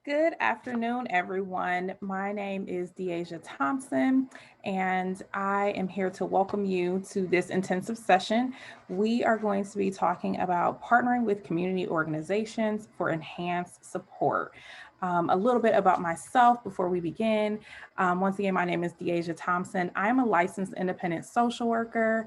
Good afternoon, everyone. My name is Deasia Thompson, and I am here to welcome you to this intensive session. We are going to be talking about partnering with community organizations for enhanced support. A little bit about myself before we begin. Once again, my name is Deasia Thompson. I'm a licensed independent social worker,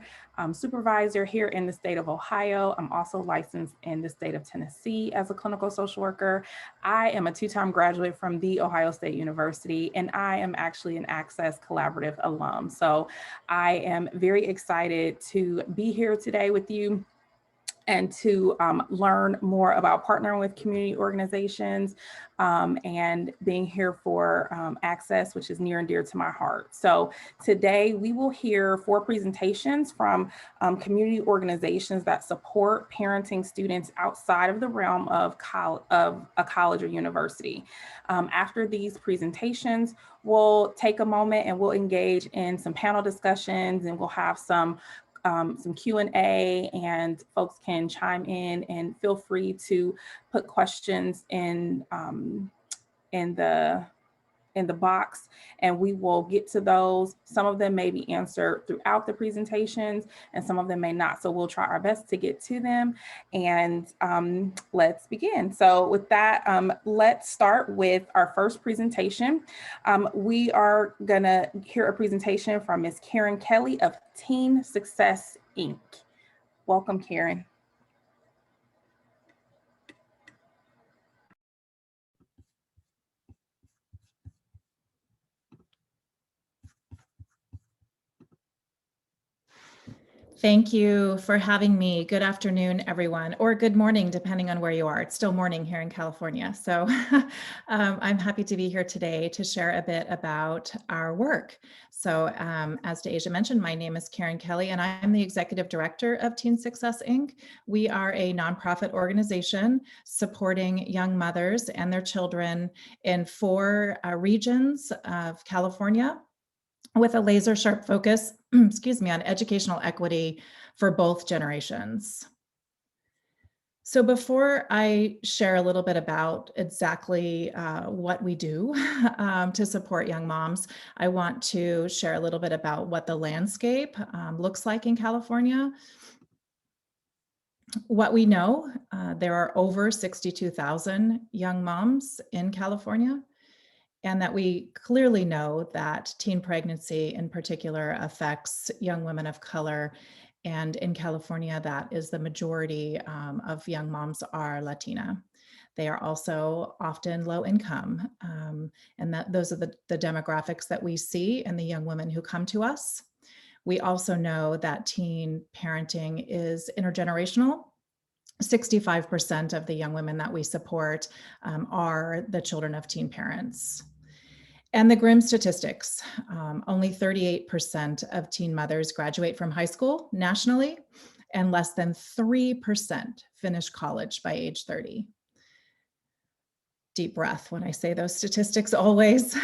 supervisor here in the state of Ohio. I'm also licensed in the state of Tennessee as a clinical social worker. I am a two-time graduate from The Ohio State University, and I am actually an Access Collaborative alum. So I am very excited to be here today with you and to learn more about partnering with community organizations and being here for Access, which is near and dear to my heart. So today we will hear 4 presentations from community organizations that support parenting students outside of the realm of a college or university. After these presentations, we'll take a moment and we'll engage in some panel discussions, and we'll have some Q&A, and folks can chime in and feel free to put questions in the box, and we will get to those. Some of them may be answered throughout the presentations and some of them may not. So we'll try our best to get to them, and let's begin. So with that, let's start with our first presentation. We are gonna hear a presentation from Ms. Karen Kelly of Teen Success, Inc. Welcome, Karen. Thank you for having me. Good afternoon, everyone, or good morning, depending on where you are. It's still morning here in California. So I'm happy to be here today to share a bit about our work. So as Deasia mentioned, my name is Karen Kelly, and I'm the Executive Director of Teen Success, Inc. We are a nonprofit organization supporting young mothers and their children in 4 regions of California, with a laser sharp focus, excuse me, on educational equity for both generations. So before I share a little bit about exactly what we do to support young moms, I want to share a little bit about what the landscape looks like in California. What we know, there are over 62,000 young moms in California, and that we clearly know that teen pregnancy in particular affects young women of color. And in California, that is the majority of young moms are Latina. They are also often low income. And those are the demographics that we see in the young women who come to us. We also know that teen parenting is intergenerational. 65% of the young women that we support are the children of teen parents. And the grim statistics, only 38% of teen mothers graduate from high school nationally, and less than 3% finish college by age 30. Deep breath when I say those statistics always.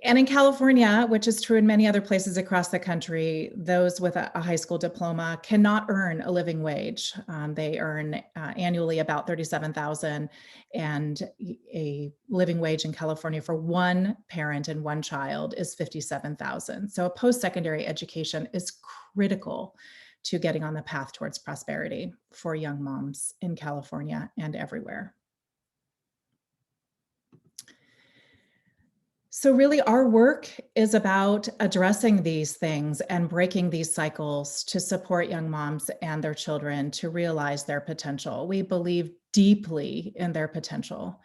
And in California, which is true in many other places across the country, those with a high school diploma cannot earn a living wage. They earn annually about $37,000, and a living wage in California for one parent and one child is $57,000. So a post-secondary education is critical to getting on the path towards prosperity for young moms in California and everywhere. So really our work is about addressing these things and breaking these cycles to support young moms and their children to realize their potential. We believe deeply in their potential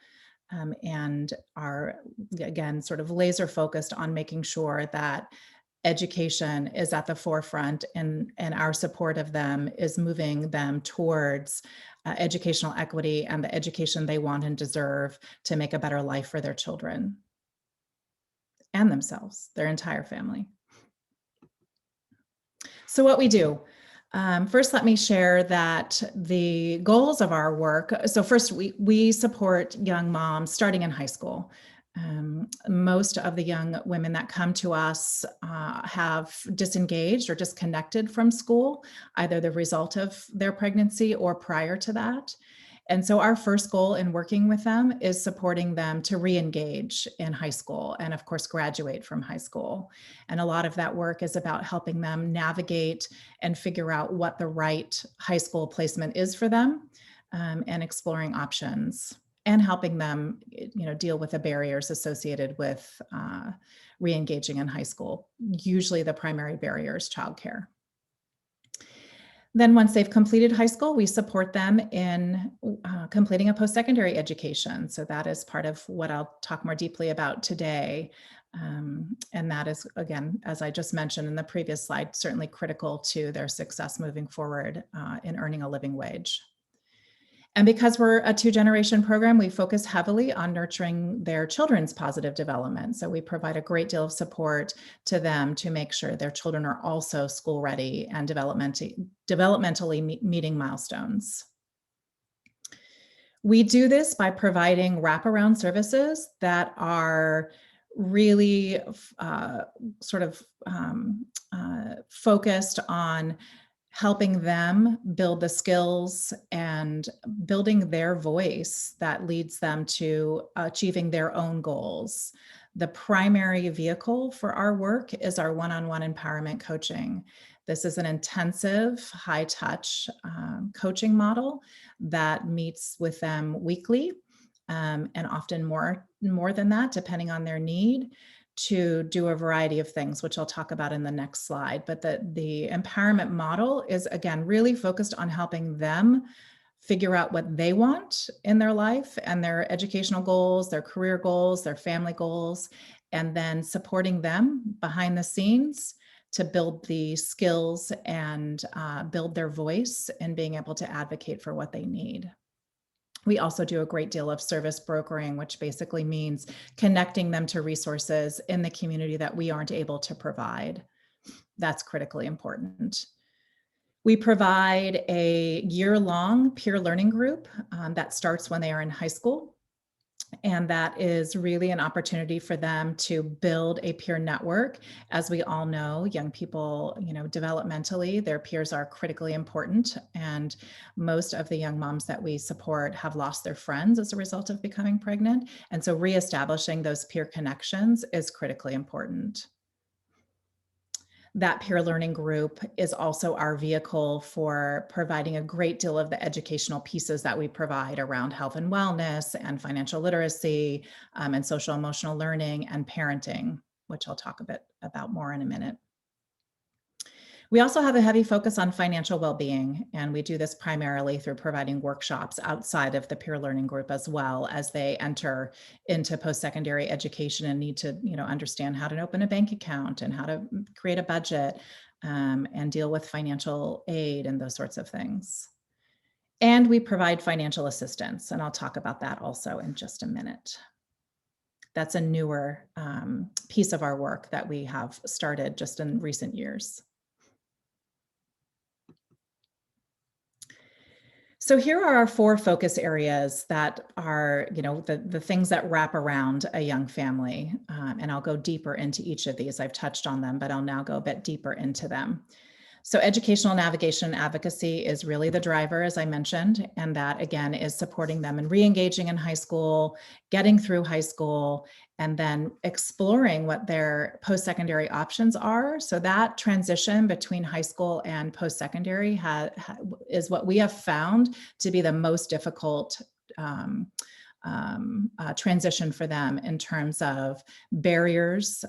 and are, again, sort of laser focused on making sure that education is at the forefront, and our support of them is moving them towards educational equity and the education they want and deserve to make a better life for their children and themselves, their entire family. So what we do, first let me share that the goals of our work. So first we support young moms starting in high school. Most of the young women that come to us have disengaged or disconnected from school, either the result of their pregnancy or prior to that. And so our first goal in working with them is supporting them to re-engage in high school and, of course, graduate from high school. And a lot of that work is about helping them navigate and figure out what the right high school placement is for them, and exploring options and helping them, deal with the barriers associated with re-engaging in high school. Usually the primary barrier is childcare. Then once they've completed high school, we support them in completing a post-secondary education. So that is part of what I'll talk more deeply about today. And that is, again, as I just mentioned in the previous slide, certainly critical to their success moving forward in earning a living wage. And because we're a 2-generation program, we focus heavily on nurturing their children's positive development. So we provide a great deal of support to them to make sure their children are also school ready and developmentally meeting milestones. We do this by providing wraparound services that are really focused on helping them build the skills and building their voice that leads them to achieving their own goals. The primary vehicle for our work is our one-on-one empowerment coaching. This is an intensive, high-touch coaching model that meets with them weekly, and often more than that, depending on their need, to do a variety of things, which I'll talk about in the next slide. But the empowerment model is, again, really focused on helping them figure out what they want in their life and their educational goals, their career goals, their family goals, and then supporting them behind the scenes to build the skills and build their voice and being able to advocate for what they need. We also do a great deal of service brokering, which basically means connecting them to resources in the community that we aren't able to provide. That's critically important. We provide a year-long peer learning group that starts when they are in high school. And that is really an opportunity for them to build a peer network. As we all know, young people, developmentally, their peers are critically important. And most of the young moms that we support have lost their friends as a result of becoming pregnant. And so reestablishing those peer connections is critically important. That peer learning group is also our vehicle for providing a great deal of the educational pieces that we provide around health and wellness and financial literacy, and social emotional learning and parenting, which I'll talk a bit about more in a minute. We also have a heavy focus on financial well-being, and we do this primarily through providing workshops outside of the peer learning group as well as they enter into post-secondary education and need to, understand how to open a bank account and how to create a budget, and deal with financial aid and those sorts of things. And we provide financial assistance, and I'll talk about that also in just a minute. That's a newer piece of our work that we have started just in recent years. So here are our 4 focus areas that are, the things that wrap around a young family. And I'll go deeper into each of these. I've touched on them, but I'll now go a bit deeper into them. So educational navigation and advocacy is really the driver, as I mentioned, and that again is supporting them in re-engaging in high school, getting through high school, and then exploring what their post-secondary options are. So that transition between high school and post-secondary is what we have found to be the most difficult transition for them in terms of barriers.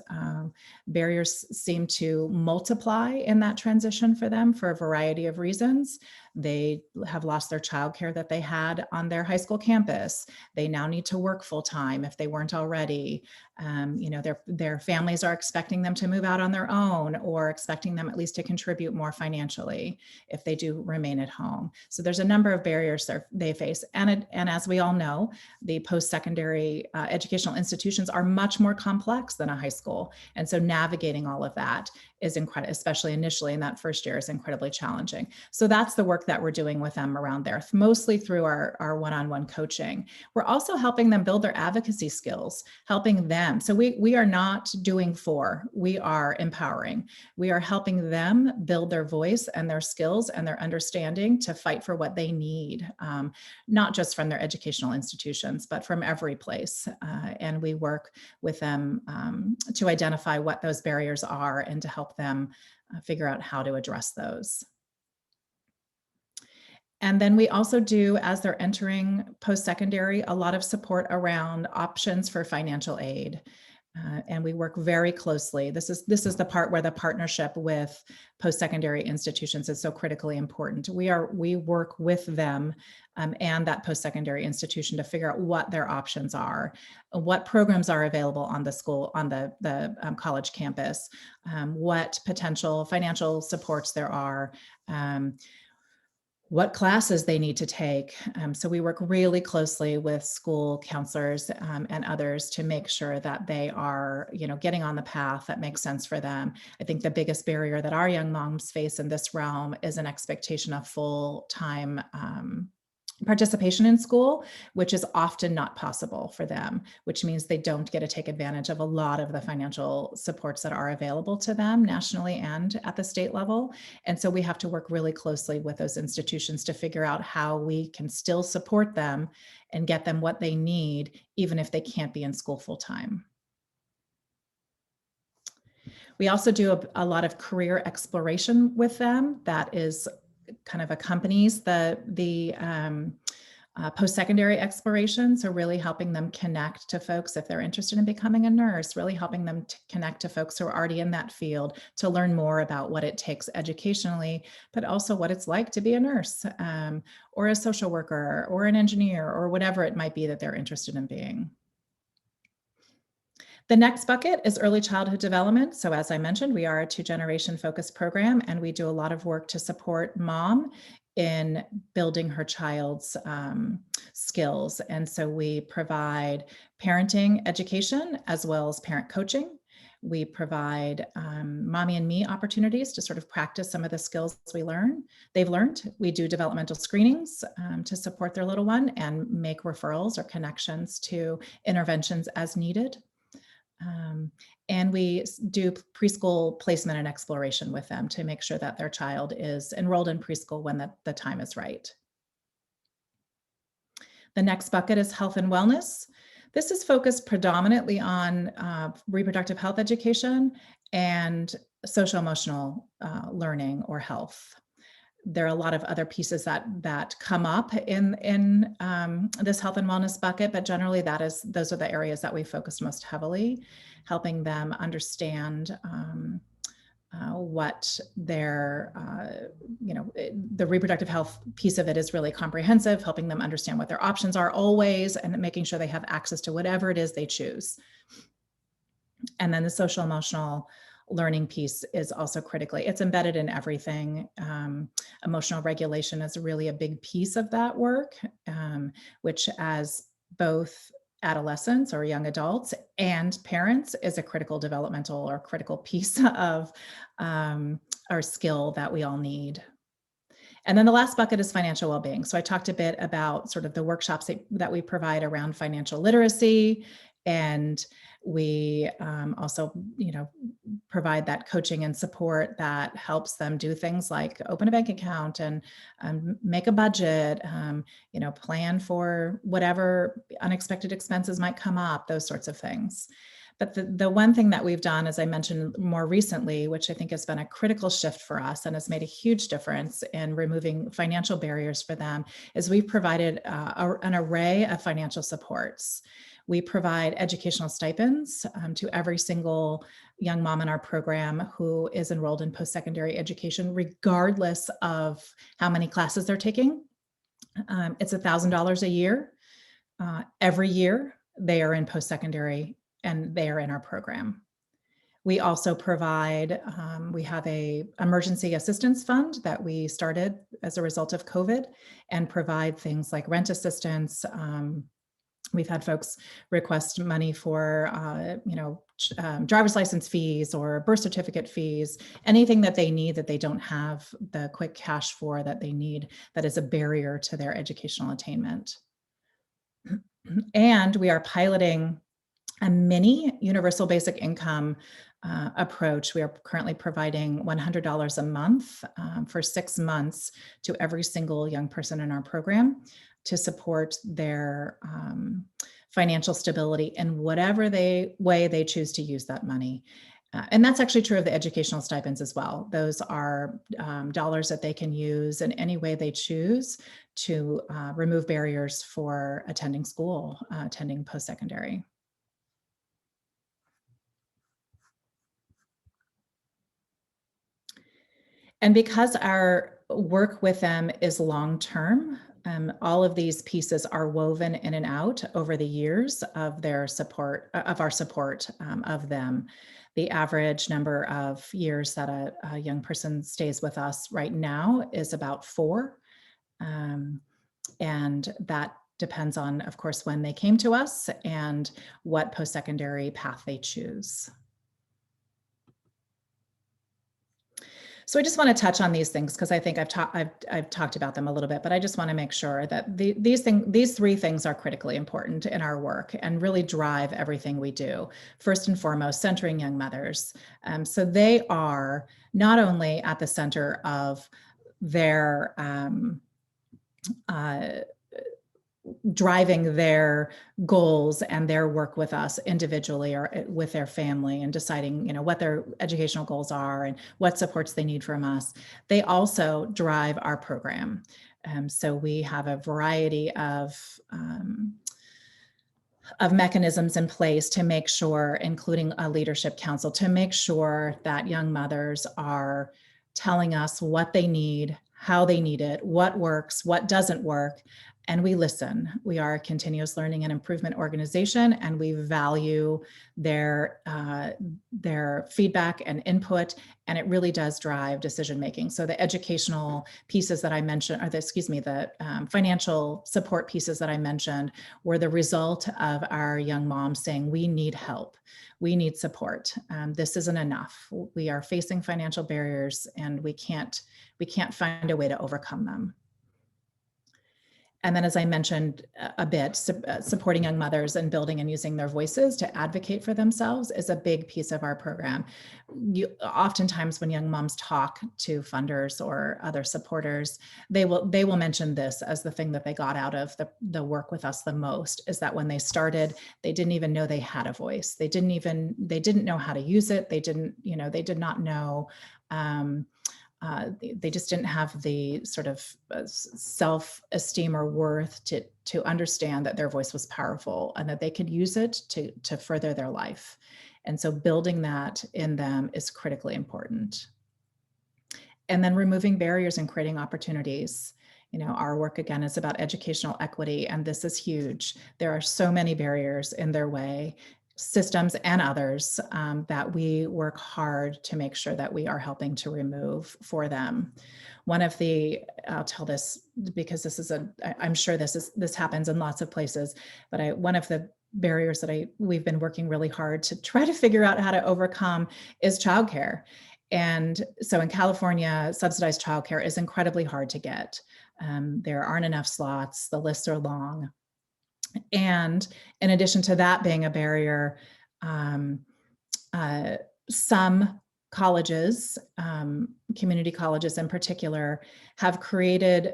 Barriers seem to multiply in that transition for them for a variety of reasons. They have lost their childcare that they had on their high school campus. They now need to work full time if they weren't already. Their families are expecting them to move out on their own or expecting them at least to contribute more financially if they do remain at home. So there's a number of barriers they face. And as we all know, the post-secondary educational institutions are much more complex than a high school. And so navigating all of that is incredible, especially initially in that first year, is incredibly challenging. So that's the work work that we're doing with them around there, mostly through our one-on-one coaching. We're also helping them build their advocacy skills, helping them. So we are not doing for, we are empowering. We are helping them build their voice and their skills and their understanding to fight for what they need, not just from their educational institutions, but from every place. And we work with them to identify what those barriers are and to help them figure out how to address those. And then we also do, as they're entering post-secondary, a lot of support around options for financial aid. And we work very closely. This is the part where the partnership with post-secondary institutions is so critically important. We work with them and that post-secondary institution to figure out what their options are, what programs are available on the college campus, what potential financial supports there are, what classes they need to take. So we work really closely with school counselors and others to make sure that they are, getting on the path that makes sense for them. I think the biggest barrier that our young moms face in this realm is an expectation of full-time participation in school, which is often not possible for them, which means they don't get to take advantage of a lot of the financial supports that are available to them nationally and at the state level. And so we have to work really closely with those institutions to figure out how we can still support them and get them what they need, even if they can't be in school full time. We also do a lot of career exploration with them that is kind of accompanies the post-secondary exploration. So really helping them connect to folks if they're interested in becoming a nurse, really helping them to connect to folks who are already in that field to learn more about what it takes educationally, but also what it's like to be a nurse or a social worker or an engineer or whatever it might be that they're interested in being. The next bucket is early childhood development. So as I mentioned, we are a 2-generation focused program, and we do a lot of work to support mom in building her child's skills. And so we provide parenting education as well as parent coaching. We provide mommy and me opportunities to sort of practice some of the skills they've learned. We do developmental screenings to support their little one and make referrals or connections to interventions as needed. And we do preschool placement and exploration with them to make sure that their child is enrolled in preschool when the time is right. The next bucket is health and wellness. This is focused predominantly on reproductive health education and social emotional learning or health. There are a lot of other pieces that come up in this health and wellness bucket, but generally those are the areas that we focus most heavily, helping them understand what their, the reproductive health piece of it is really comprehensive, helping them understand what their options are always, and making sure they have access to whatever it is they choose. And then the social emotional learning piece is also critically, it's embedded in everything. Emotional regulation is really a big piece of that work, which as both adolescents or young adults and parents is a critical developmental or critical piece of our skill that we all need. And then the last bucket is financial well-being. So I talked a bit about sort of the workshops that we provide around financial literacy, and we also, provide that coaching and support that helps them do things like open a bank account and make a budget, plan for whatever unexpected expenses might come up, those sorts of things. But the one thing that we've done, as I mentioned more recently, which I think has been a critical shift for us and has made a huge difference in removing financial barriers for them, is we've provided an array of financial supports. We provide educational stipends to every single young mom in our program who is enrolled in post-secondary education, regardless of how many classes they're taking. It's $1,000 a year. Every year they are in post-secondary and they are in our program. We also provide, we have a emergency assistance fund that we started as a result of COVID, and provide things like rent assistance, We've had folks request money for, driver's license fees or birth certificate fees, anything that they need that they don't have the quick cash for that they need that is a barrier to their educational attainment. And we are piloting a mini universal basic income approach. We are currently providing $100 a month for 6 months to every single young person in our program to support their financial stability in whatever way they choose to use that money. And that's actually true of the educational stipends as well. Those are dollars that they can use in any way they choose to remove barriers for attending school, attending post-secondary. And because our work with them is long-term, all of these pieces are woven in and out over the years of their support, of our support of them. The average number of years that a young person stays with us right now is about 4. And that depends on, of course, when they came to us and what post-secondary path they choose. So I just want to touch on these things because I think I've talked about them a little bit, but I just want to make sure that these 3 things are critically important in our work and really drive everything we do. First and foremost, centering young mothers. So they are not only at the center of their driving their goals and their work with us individually or with their family and deciding, what their educational goals are and what supports they need from us. They also drive our program. So we have a variety of mechanisms in place to make sure, including a leadership council, to make sure that young mothers are telling us what they need, how they need it, what works, what doesn't work, and we listen. We are a continuous learning and improvement organization, and we value their feedback and input, and it really does drive decision making. So the educational pieces that I mentioned, or the financial support pieces that I mentioned, were the result of our young moms saying, we need help. We need support. This isn't enough. We are facing financial barriers, and we can't find a way to overcome them. And then, as I mentioned a bit, supporting young mothers and building and using their voices to advocate for themselves is a big piece of our program. Oftentimes when young moms talk to funders or other supporters, they will mention this as the thing that they got out of the work with us the most, is that when they started, they didn't even know they had a voice. They didn't know how to use it. They did not know, they just didn't have the sort of self-esteem or worth to understand that their voice was powerful and that they could use it to further their life. And so building that in them is critically important. And then removing barriers and creating opportunities. Our work again is about educational equity, and this is huge. There are so many barriers in their way, systems and others, that we work hard to make sure that we are helping to remove for them. I'll tell this because I'm sure this happens in lots of places, but one of the barriers that we've been working really hard to try to figure out how to overcome is childcare. And so in California, subsidized childcare is incredibly hard to get. There aren't enough slots, the lists are long. And in addition to that being a barrier, some colleges, community colleges in particular, have created,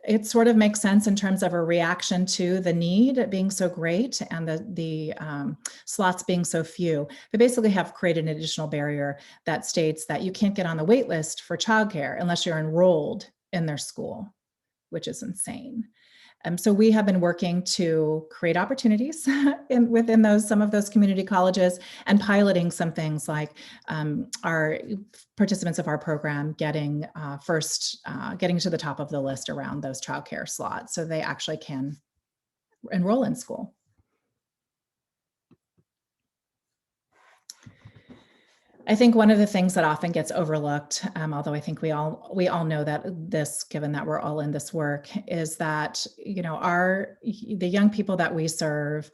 it sort of makes sense in terms of a reaction to the need being so great and the slots being so few. They basically have created an additional barrier that states that you can't get on the wait list for childcare unless you're enrolled in their school, which is insane. So we have been working to create opportunities within some of those community colleges and piloting some things like our participants of our program getting to the top of the list around those childcare slots so they actually can enroll in school. I think one of the things that often gets overlooked, although I think we all know that this, given that we're all in this work, is that, you know, the young people that we serve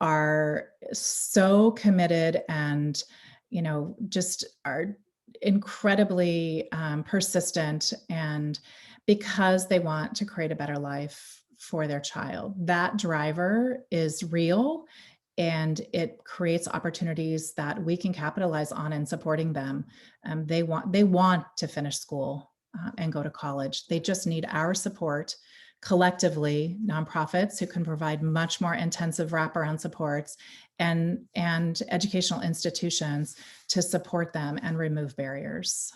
are so committed and, you know, just are incredibly persistent, and because they want to create a better life for their child. That driver is real, and it creates opportunities that we can capitalize on in supporting them. They want to finish school and go to college. They just need our support collectively, nonprofits who can provide much more intensive wraparound supports, and educational institutions to support them and remove barriers.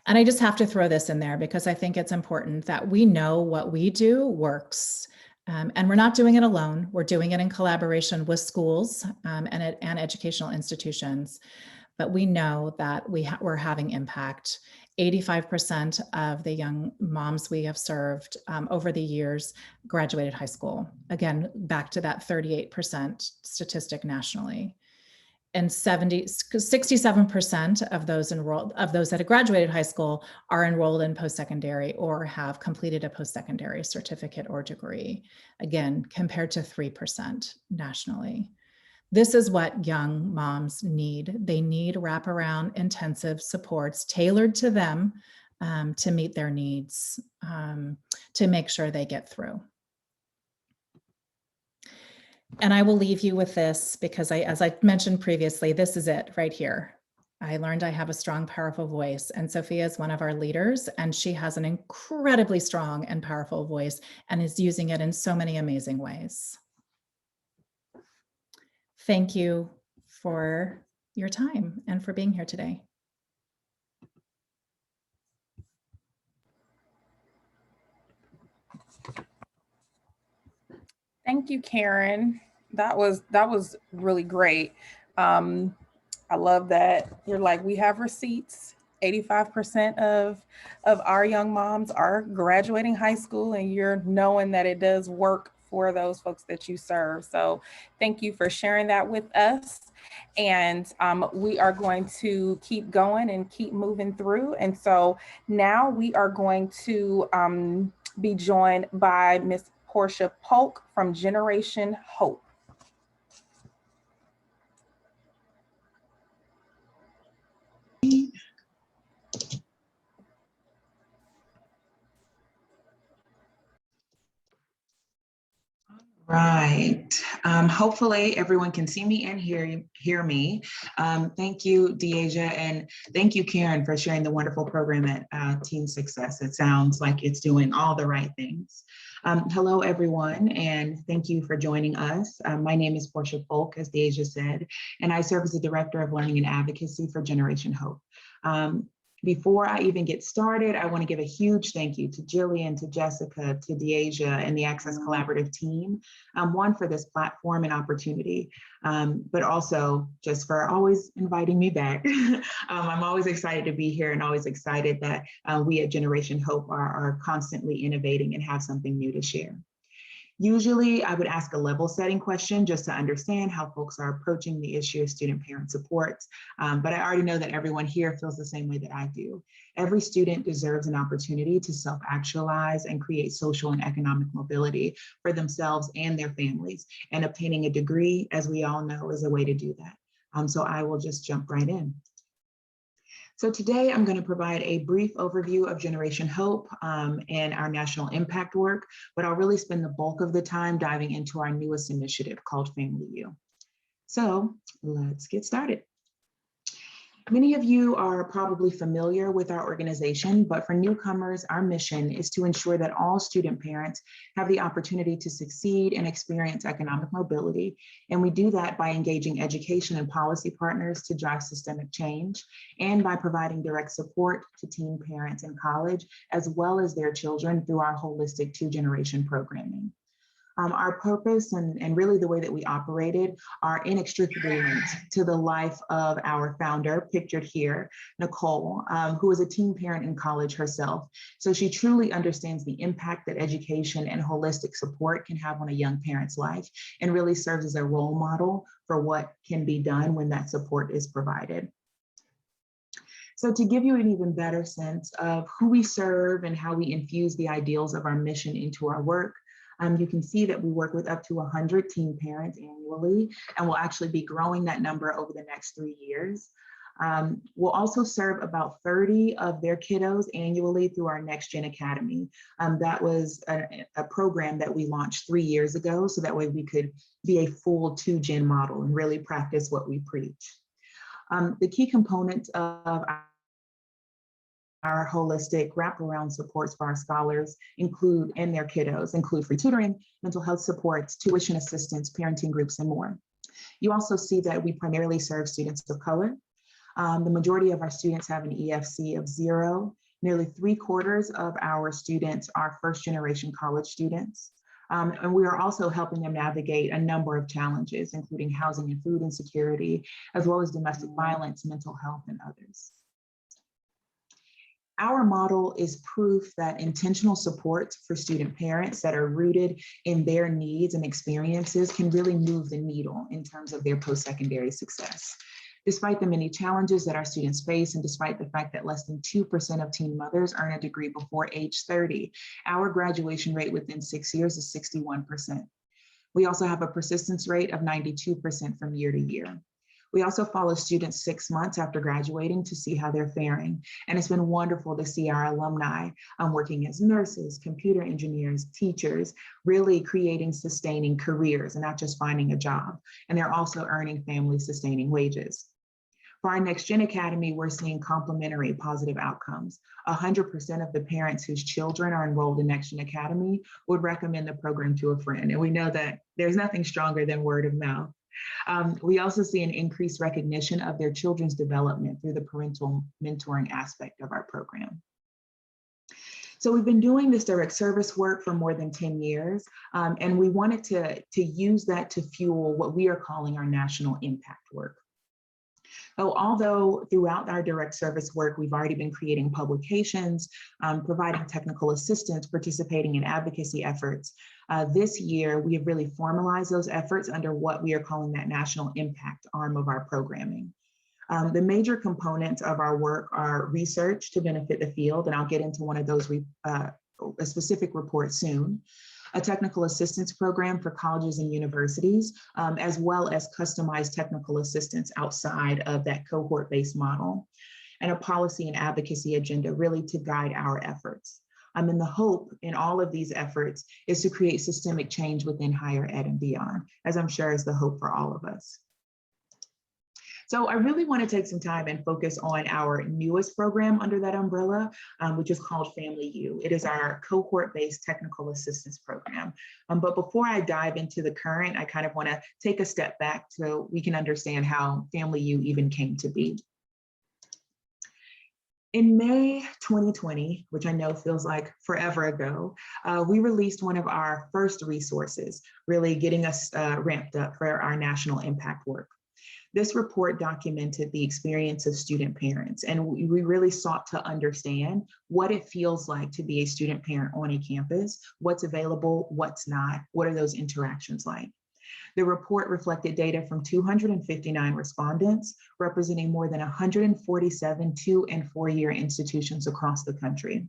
And I just have to throw this in there because I think it's important that we know what we do works. And we're not doing it alone. We're doing it in collaboration with schools and educational institutions. But we know that we're having impact. 85% of the young moms we have served over the years graduated high school. Again, back to that 38% statistic nationally. And 67% of those that have graduated high school are enrolled in post-secondary or have completed a post-secondary certificate or degree, again, compared to 3% nationally. This is what young moms need. They need wraparound intensive supports tailored to them to meet their needs, to make sure they get through. And I will leave you with this because as I mentioned previously, this is it right here. I learned I have a strong, powerful voice, and Sophia is one of our leaders, and she has an incredibly strong and powerful voice and is using it in so many amazing ways. Thank you for your time and for being here today. Thank you, Karen. That was really great. I love that you're like, we have receipts. 85% of our young moms are graduating high school, and you're knowing that it does work for those folks that you serve. So thank you for sharing that with us. And we are going to keep going and keep moving through. And so now we are going to be joined by Miss Portia Polk from Generation Hope. Right. Hopefully everyone can see me and hear me. Thank you, Deasia, and thank you, Karen, for sharing the wonderful program at Teen Success. It sounds like it's doing all the right things. Hello, everyone, and thank you for joining us. My name is Portia Polk, as Deasia said, and I serve as the Director of Learning and Advocacy for Generation Hope. Before I even get started, I want to give a huge thank you to Jillian, to Jessica, to Deasia, and the Access Collaborative team, one, for this platform and opportunity, but also just for always inviting me back. I'm always excited to be here and always excited that we at Generation Hope are constantly innovating and have something new to share. Usually I would ask a level setting question just to understand how folks are approaching the issue of student-parent supports, but I already know that everyone here feels the same way that I do. Every student deserves an opportunity to self-actualize and create social and economic mobility for themselves and their families, and obtaining a degree, as we all know, is a way to do that. So I will just jump right in. So today I'm going to provide a brief overview of Generation Hope and our national impact work, but I'll really spend the bulk of the time diving into our newest initiative called Family U. So let's get started. Many of you are probably familiar with our organization, but for newcomers, our mission is to ensure that all student parents have the opportunity to succeed and experience economic mobility. And we do that by engaging education and policy partners to drive systemic change, and by providing direct support to teen parents in college, as well as their children through our holistic two-generation programming. Our purpose and really the way that we operated are inextricably linked to the life of our founder, pictured here, Nicole, who is a teen parent in college herself. So she truly understands the impact that education and holistic support can have on a young parent's life, and really serves as a role model for what can be done when that support is provided. So to give you an even better sense of who we serve and how we infuse the ideals of our mission into our work, you can see that we work with up to 100 teen parents annually, and we'll actually be growing that number over the next 3 years. We'll also serve about 30 of their kiddos annually through our Next Gen Academy. That was a program that we launched 3 years ago, so that way we could be a full 2-gen model and really practice what we preach. The key components of our holistic wraparound supports for our scholars include, and their kiddos, include free tutoring, mental health supports, tuition assistance, parenting groups, and more. You also see that we primarily serve students of color. The majority of our students have an EFC of 0. Nearly 3/4 of our students are first-generation college students. And we are also helping them navigate a number of challenges, including housing and food insecurity, as well as domestic violence, mental health, and others. Our model is proof that intentional support for student parents that are rooted in their needs and experiences can really move the needle in terms of their post-secondary success. Despite the many challenges that our students face, and despite the fact that less than 2% of teen mothers earn a degree before age 30, our graduation rate within 6 years is 61%. We also have a persistence rate of 92% from year to year. We also follow students 6 months after graduating to see how they're faring. And it's been wonderful to see our alumni working as nurses, computer engineers, teachers, really creating sustaining careers and not just finding a job. And they're also earning family sustaining wages. For our Next Gen Academy, we're seeing complementary positive outcomes. 100% of the parents whose children are enrolled in Next Gen Academy would recommend the program to a friend. And we know that there's nothing stronger than word of mouth. We also see an increased recognition of their children's development through the parental mentoring aspect of our program. So we've been doing this direct service work for more than 10 years, and we wanted to use that to fuel what we are calling our national impact work. So although throughout our direct service work, we've already been creating publications, providing technical assistance, participating in advocacy efforts, this year we have really formalized those efforts under what we are calling that national impact arm of our programming. The major components of our work are research to benefit the field, and I'll get into one of those a specific report soon. A technical assistance program for colleges and universities, as well as customized technical assistance outside of that cohort-based model, and a policy and advocacy agenda really to guide our efforts. And the hope in all of these efforts is to create systemic change within higher ed and beyond, as I'm sure is the hope for all of us. So I really want to take some time and focus on our newest program under that umbrella, which is called Family U. It is our cohort-based technical assistance program. But before I dive into the current, I kind of want to take a step back so we can understand how Family U even came to be. In May 2020, which I know feels like forever ago, we released one of our first resources, really getting us ramped up for our national impact work. This report documented the experience of student parents, and we really sought to understand what it feels like to be a student parent on a campus, what's available, what's not, what are those interactions like. The report reflected data from 259 respondents, representing more than 147 2- and 4-year institutions across the country.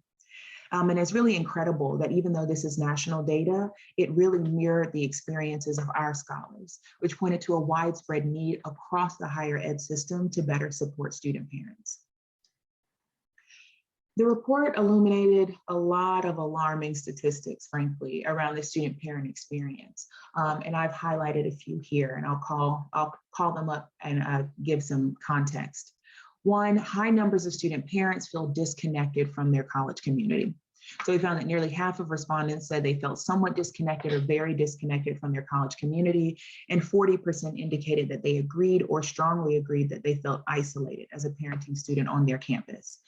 And it's really incredible that even though this is national data, it really mirrored the experiences of our scholars, which pointed to a widespread need across the higher ed system to better support student parents. The report illuminated a lot of alarming statistics, frankly, around the student parent experience. And I've highlighted a few here, and I'll call them up and give some context. One, high numbers of student parents feel disconnected from their college community. So we found that nearly half of respondents said they felt somewhat disconnected or very disconnected from their college community, and 40% indicated that they agreed or strongly agreed that they felt isolated as a parenting student on their campus.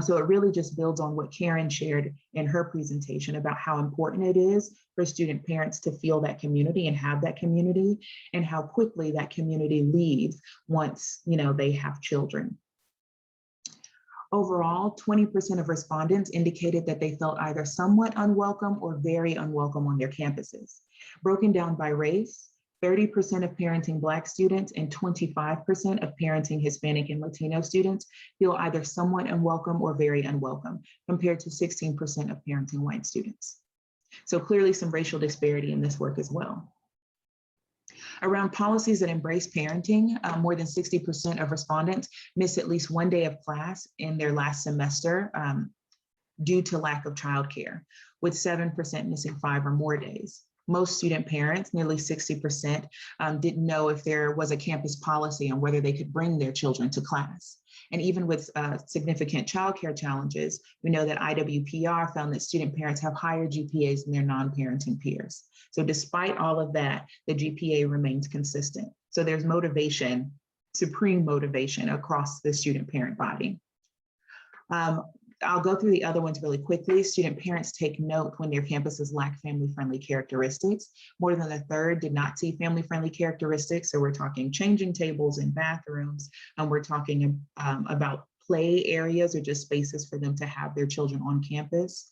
So it really just builds on what Karen shared in her presentation about how important it is for student parents to feel that community and have that community, and how quickly that community leaves once they have children. Overall, 20% of respondents indicated that they felt either somewhat unwelcome or very unwelcome on their campuses. Broken down by race, 30% of parenting Black students and 25% of parenting Hispanic and Latino students feel either somewhat unwelcome or very unwelcome, compared to 16% of parenting white students. So clearly some racial disparity in this work as well. Around policies that embrace parenting, more than 60% of respondents miss at least one day of class in their last semester due to lack of childcare, with 7% missing 5 or more days. Most student parents, nearly 60%, didn't know if there was a campus policy on whether they could bring their children to class. And even with significant childcare challenges, we know that IWPR found that student parents have higher GPAs than their non-parenting peers. So despite all of that, the GPA remains consistent. So there's motivation, supreme motivation across the student parent body. I'll go through the other ones really quickly. Student parents take note when their campuses lack family-friendly characteristics. More than a third did not see family-friendly characteristics. So we're talking changing tables and bathrooms, and we're talking about play areas or just spaces for them to have their children on campus,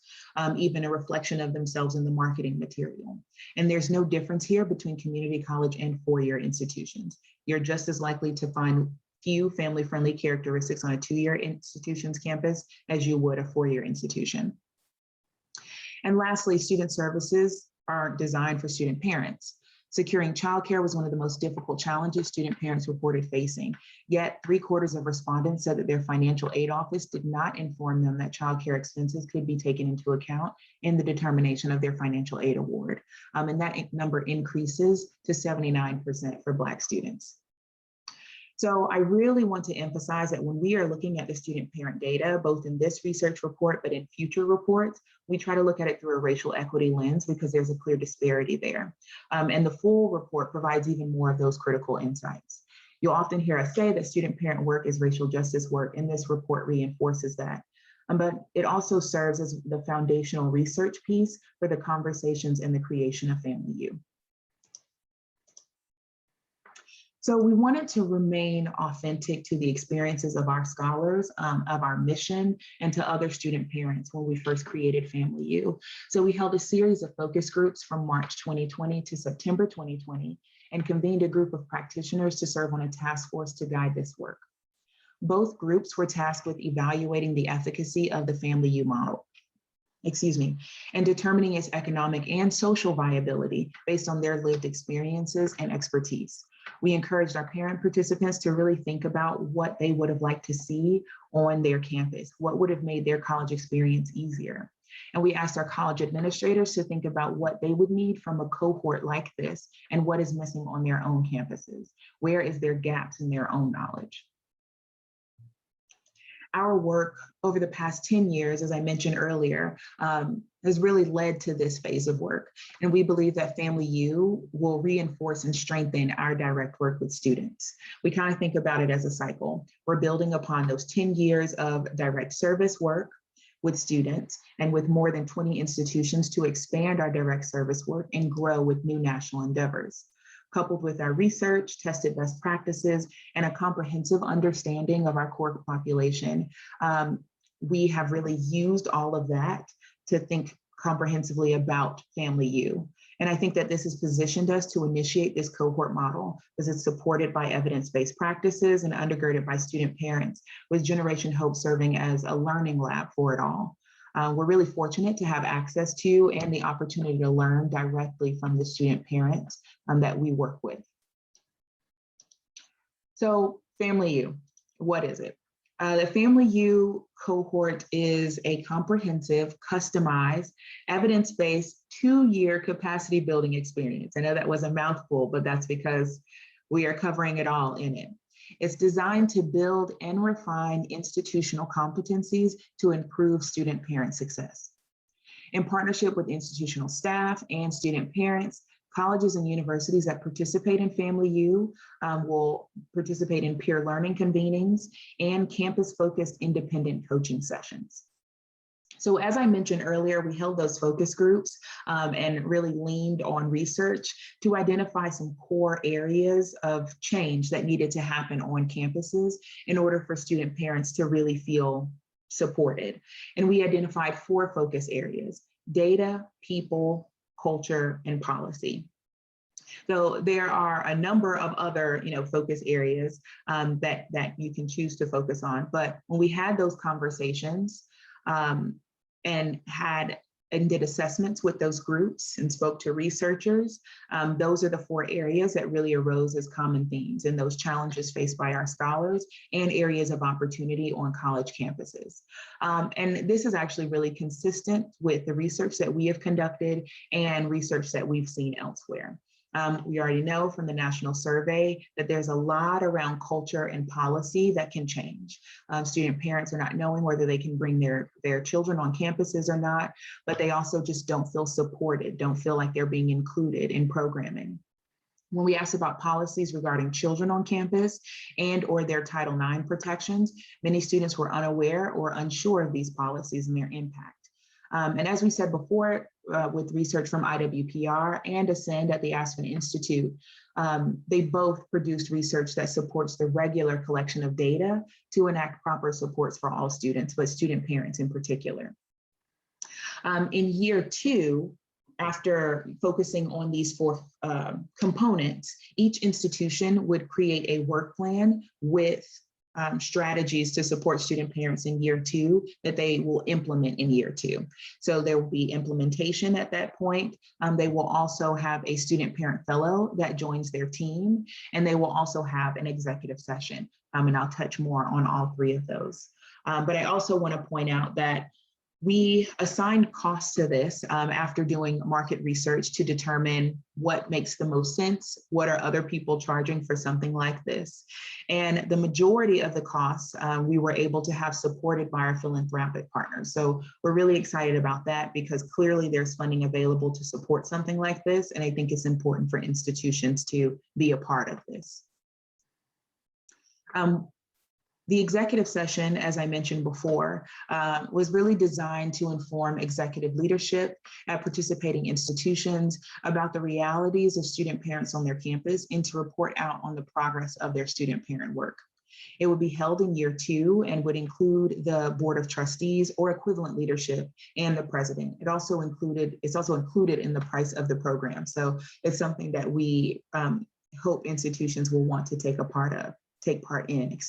even a reflection of themselves in the marketing material. And there's no difference here between community college and four-year institutions. You're just as likely to find few family-friendly characteristics on a two-year institution's campus as you would a four-year institution. And lastly, student services are designed for student parents. Securing childcare was one of the most difficult challenges student parents reported facing. Yet 3/4 of respondents said that their financial aid office did not inform them that childcare expenses could be taken into account in the determination of their financial aid award. And that number increases to 79% for Black students. So I really want to emphasize that when we are looking at the student parent data, both in this research report, but in future reports, we try to look at it through a racial equity lens because there's a clear disparity there. And the full report provides even more of those critical insights. You'll often hear us say that student parent work is racial justice work, and this report reinforces that. But it also serves as the foundational research piece for the conversations and the creation of Family U. So we wanted to remain authentic to the experiences of our scholars, of our mission, and to other student parents when we first created Family U. So we held a series of focus groups from March 2020 to September 2020 and convened a group of practitioners to serve on a task force to guide this work. Both groups were tasked with evaluating the efficacy of the Family U model, and determining its economic and social viability based on their lived experiences and expertise. We encouraged our parent participants to really think about what they would have liked to see on their campus, what would have made their college experience easier. And we asked our college administrators to think about what they would need from a cohort like this and what is missing on their own campuses. Where is there gaps in their own knowledge? Our work over the past 10 years, as I mentioned earlier, has really led to this phase of work. And we believe that Family U will reinforce and strengthen our direct work with students. We kind of think about it as a cycle. We're building upon those 10 years of direct service work with students and with more than 20 institutions to expand our direct service work and grow with new national endeavors. Coupled with our research, tested best practices, and a comprehensive understanding of our core population, we have really used all of that to think comprehensively about Family U. And I think that this has positioned us to initiate this cohort model because it's supported by evidence-based practices and undergirded by student parents, with Generation Hope serving as a learning lab for it all. We're really fortunate to have access to and the opportunity to learn directly from the student parents that we work with. So Family U, what is it? The Family U cohort is a comprehensive, customized, evidence-based 2-year capacity building experience. I know that was a mouthful, but that's because we are covering it all in it. It's designed to build and refine institutional competencies to improve student parent success. In partnership with institutional staff and student parents, Colleges and universities that participate in Family U will participate in peer learning convenings and campus-focused independent coaching sessions. So as I mentioned earlier, we held those focus groups and really leaned on research to identify some core areas of change that needed to happen on campuses in order for student parents to really feel supported. And we identified 4 focus areas: data, people, culture, and policy. So there are a number of other, focus areas that you can choose to focus on. But when we had those conversations, and did assessments with those groups and spoke to researchers, those are the 4 areas that really arose as common themes in those challenges faced by our scholars and areas of opportunity on college campuses. And this is actually really consistent with the research that we have conducted and research that we've seen elsewhere. We already know from the national survey that there's a lot around culture and policy that can change. Student parents are not knowing whether they can bring their children on campuses or not, but they also just don't feel supported, don't feel like they're being included in programming. When we asked about policies regarding children on campus and or their Title IX protections, many students were unaware or unsure of these policies and their impact. And as we said before, with research from IWPR and Ascend at the Aspen Institute, they both produced research that supports the regular collection of data to enact proper supports for all students, but student parents in particular. In year 2, after focusing on these 4 components, each institution would create a work plan with strategies to support student parents in year 2 that they will implement in year 2. So there will be implementation at that point. They will also have a student parent fellow that joins their team, and they will also have an executive session. And I'll touch more on all 3 of those. But I also want to point out that we assigned costs to this after doing market research to determine what makes the most sense, what are other people charging for something like this. And the majority of the costs we were able to have supported by our philanthropic partners. So we're really excited about that because clearly there's funding available to support something like this. And I think it's important for institutions to be a part of this. The executive session, as I mentioned before, was really designed to inform executive leadership at participating institutions about the realities of student parents on their campus and to report out on the progress of their student parent work. It would be held in year 2 and would include the board of trustees or equivalent leadership and the president. It's also included in the price of the program. So it's something that we hope institutions will want to take part in.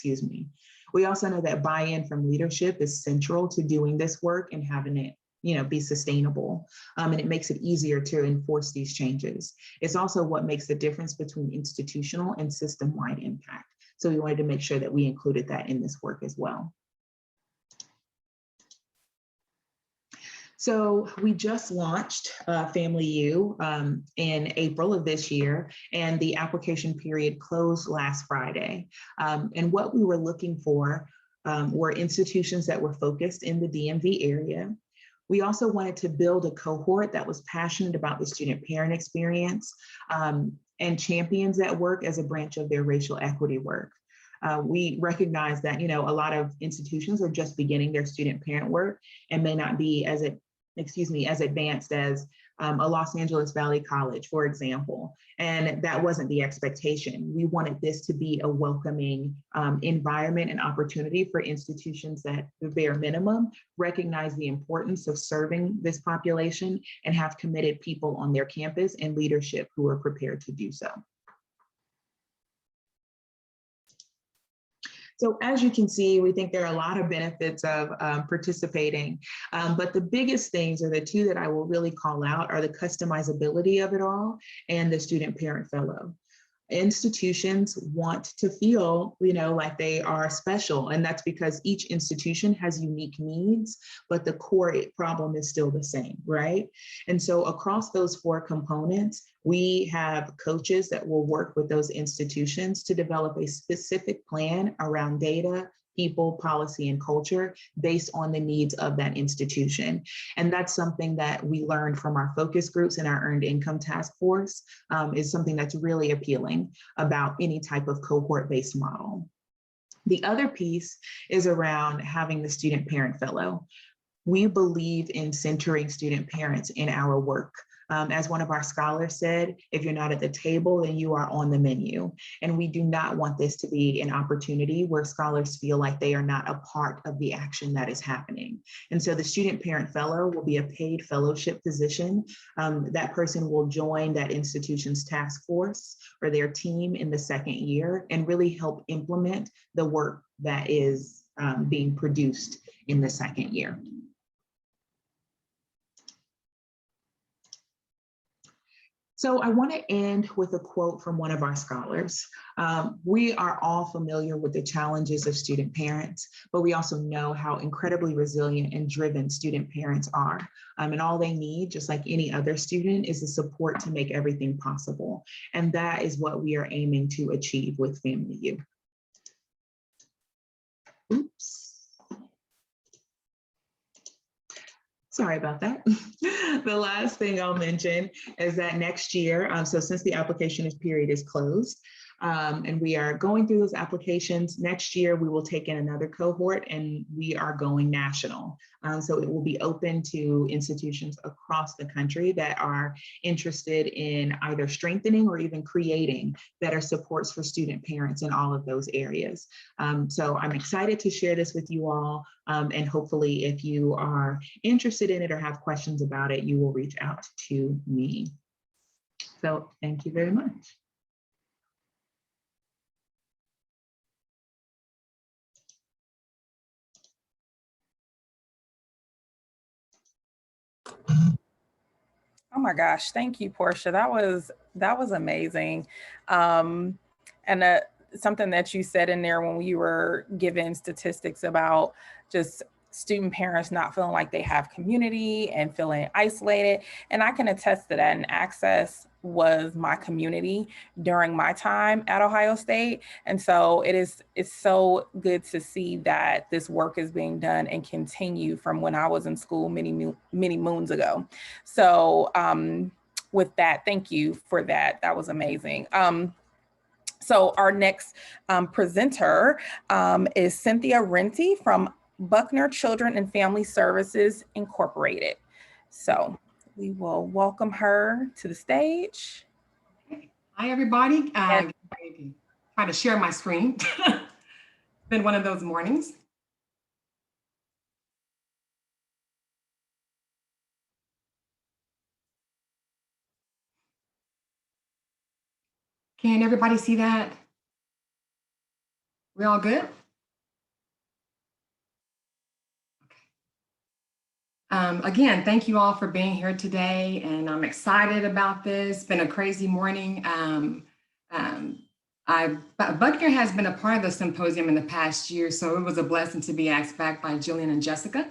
We also know that buy-in from leadership is central to doing this work and having it, be sustainable. And it makes it easier to enforce these changes. It's also what makes the difference between institutional and system-wide impact. So we wanted to make sure that we included that in this work as well. So we just launched Family U in April of this year, and the application period closed last Friday. And what we were looking for were institutions that were focused in the DMV area. We also wanted to build a cohort that was passionate about the student parent experience and champions that work as a branch of their racial equity work. We recognize that, a lot of institutions are just beginning their student parent work and may not be as advanced as a Los Angeles Valley College, for example. And that wasn't the expectation. We wanted this to be a welcoming environment and opportunity for institutions that, at the bare minimum, recognize the importance of serving this population and have committed people on their campus and leadership who are prepared to do so. So as you can see, we think there are a lot of benefits of participating, but the biggest things, or the 2 that I will really call out, are the customizability of it all and the student parent fellow. Institutions want to feel, like they are special, and that's because each institution has unique needs, but the core problem is still the same, right? And so across those 4 components, we have coaches that will work with those institutions to develop a specific plan around data, people, policy, and culture based on the needs of that institution. And that's something that we learned from our focus groups and our earned income task force, is something that's really appealing about any type of cohort-based model. The other piece is around having the student parent fellow. We believe in centering student parents in our work. As one of our scholars said, if you're not at the table, then you are on the menu. And we do not want this to be an opportunity where scholars feel like they are not a part of the action that is happening. And so the student parent fellow will be a paid fellowship position. That person will join that institution's task force or their team in the second year and really help implement the work that is being produced in the second year. So I want to end with a quote from one of our scholars. We are all familiar with the challenges of student parents, but we also know how incredibly resilient and driven student parents are. And all they need, just like any other student, is the support to make everything possible. And that is what we are aiming to achieve with Family U. Oops. Sorry about that. The last thing I'll mention is that next year, so since the application period is closed, and we are going through those applications, next year we will take in another cohort and we are going national. So it will be open to institutions across the country that are interested in either strengthening or even creating better supports for student parents in all of those areas. So I'm excited to share this with you all. And hopefully if you are interested in it or have questions about it, you will reach out to me. So thank you very much. Oh my gosh, thank you, Portia. That was amazing. And something that you said in there when you were giving statistics about just student parents not feeling like they have community and feeling isolated. And I can attest to that. And Access was my community during my time at Ohio State. And so it's so good to see that this work is being done and continue from when I was in school many moons ago. So with that, thank you for that. That was amazing. So our next presenter is Cynthia Rincey from Buckner Children and Family Services Incorporated. So we will welcome her to the stage. Hi, everybody. Try to share my screen. It's been one of those mornings. Can everybody see that? We all good? Again, thank you all for being here today, and I'm excited about this. It's been a crazy morning. Buckner has been a part of the symposium in the past year, so it was a blessing to be asked back by Jillian and Jessica.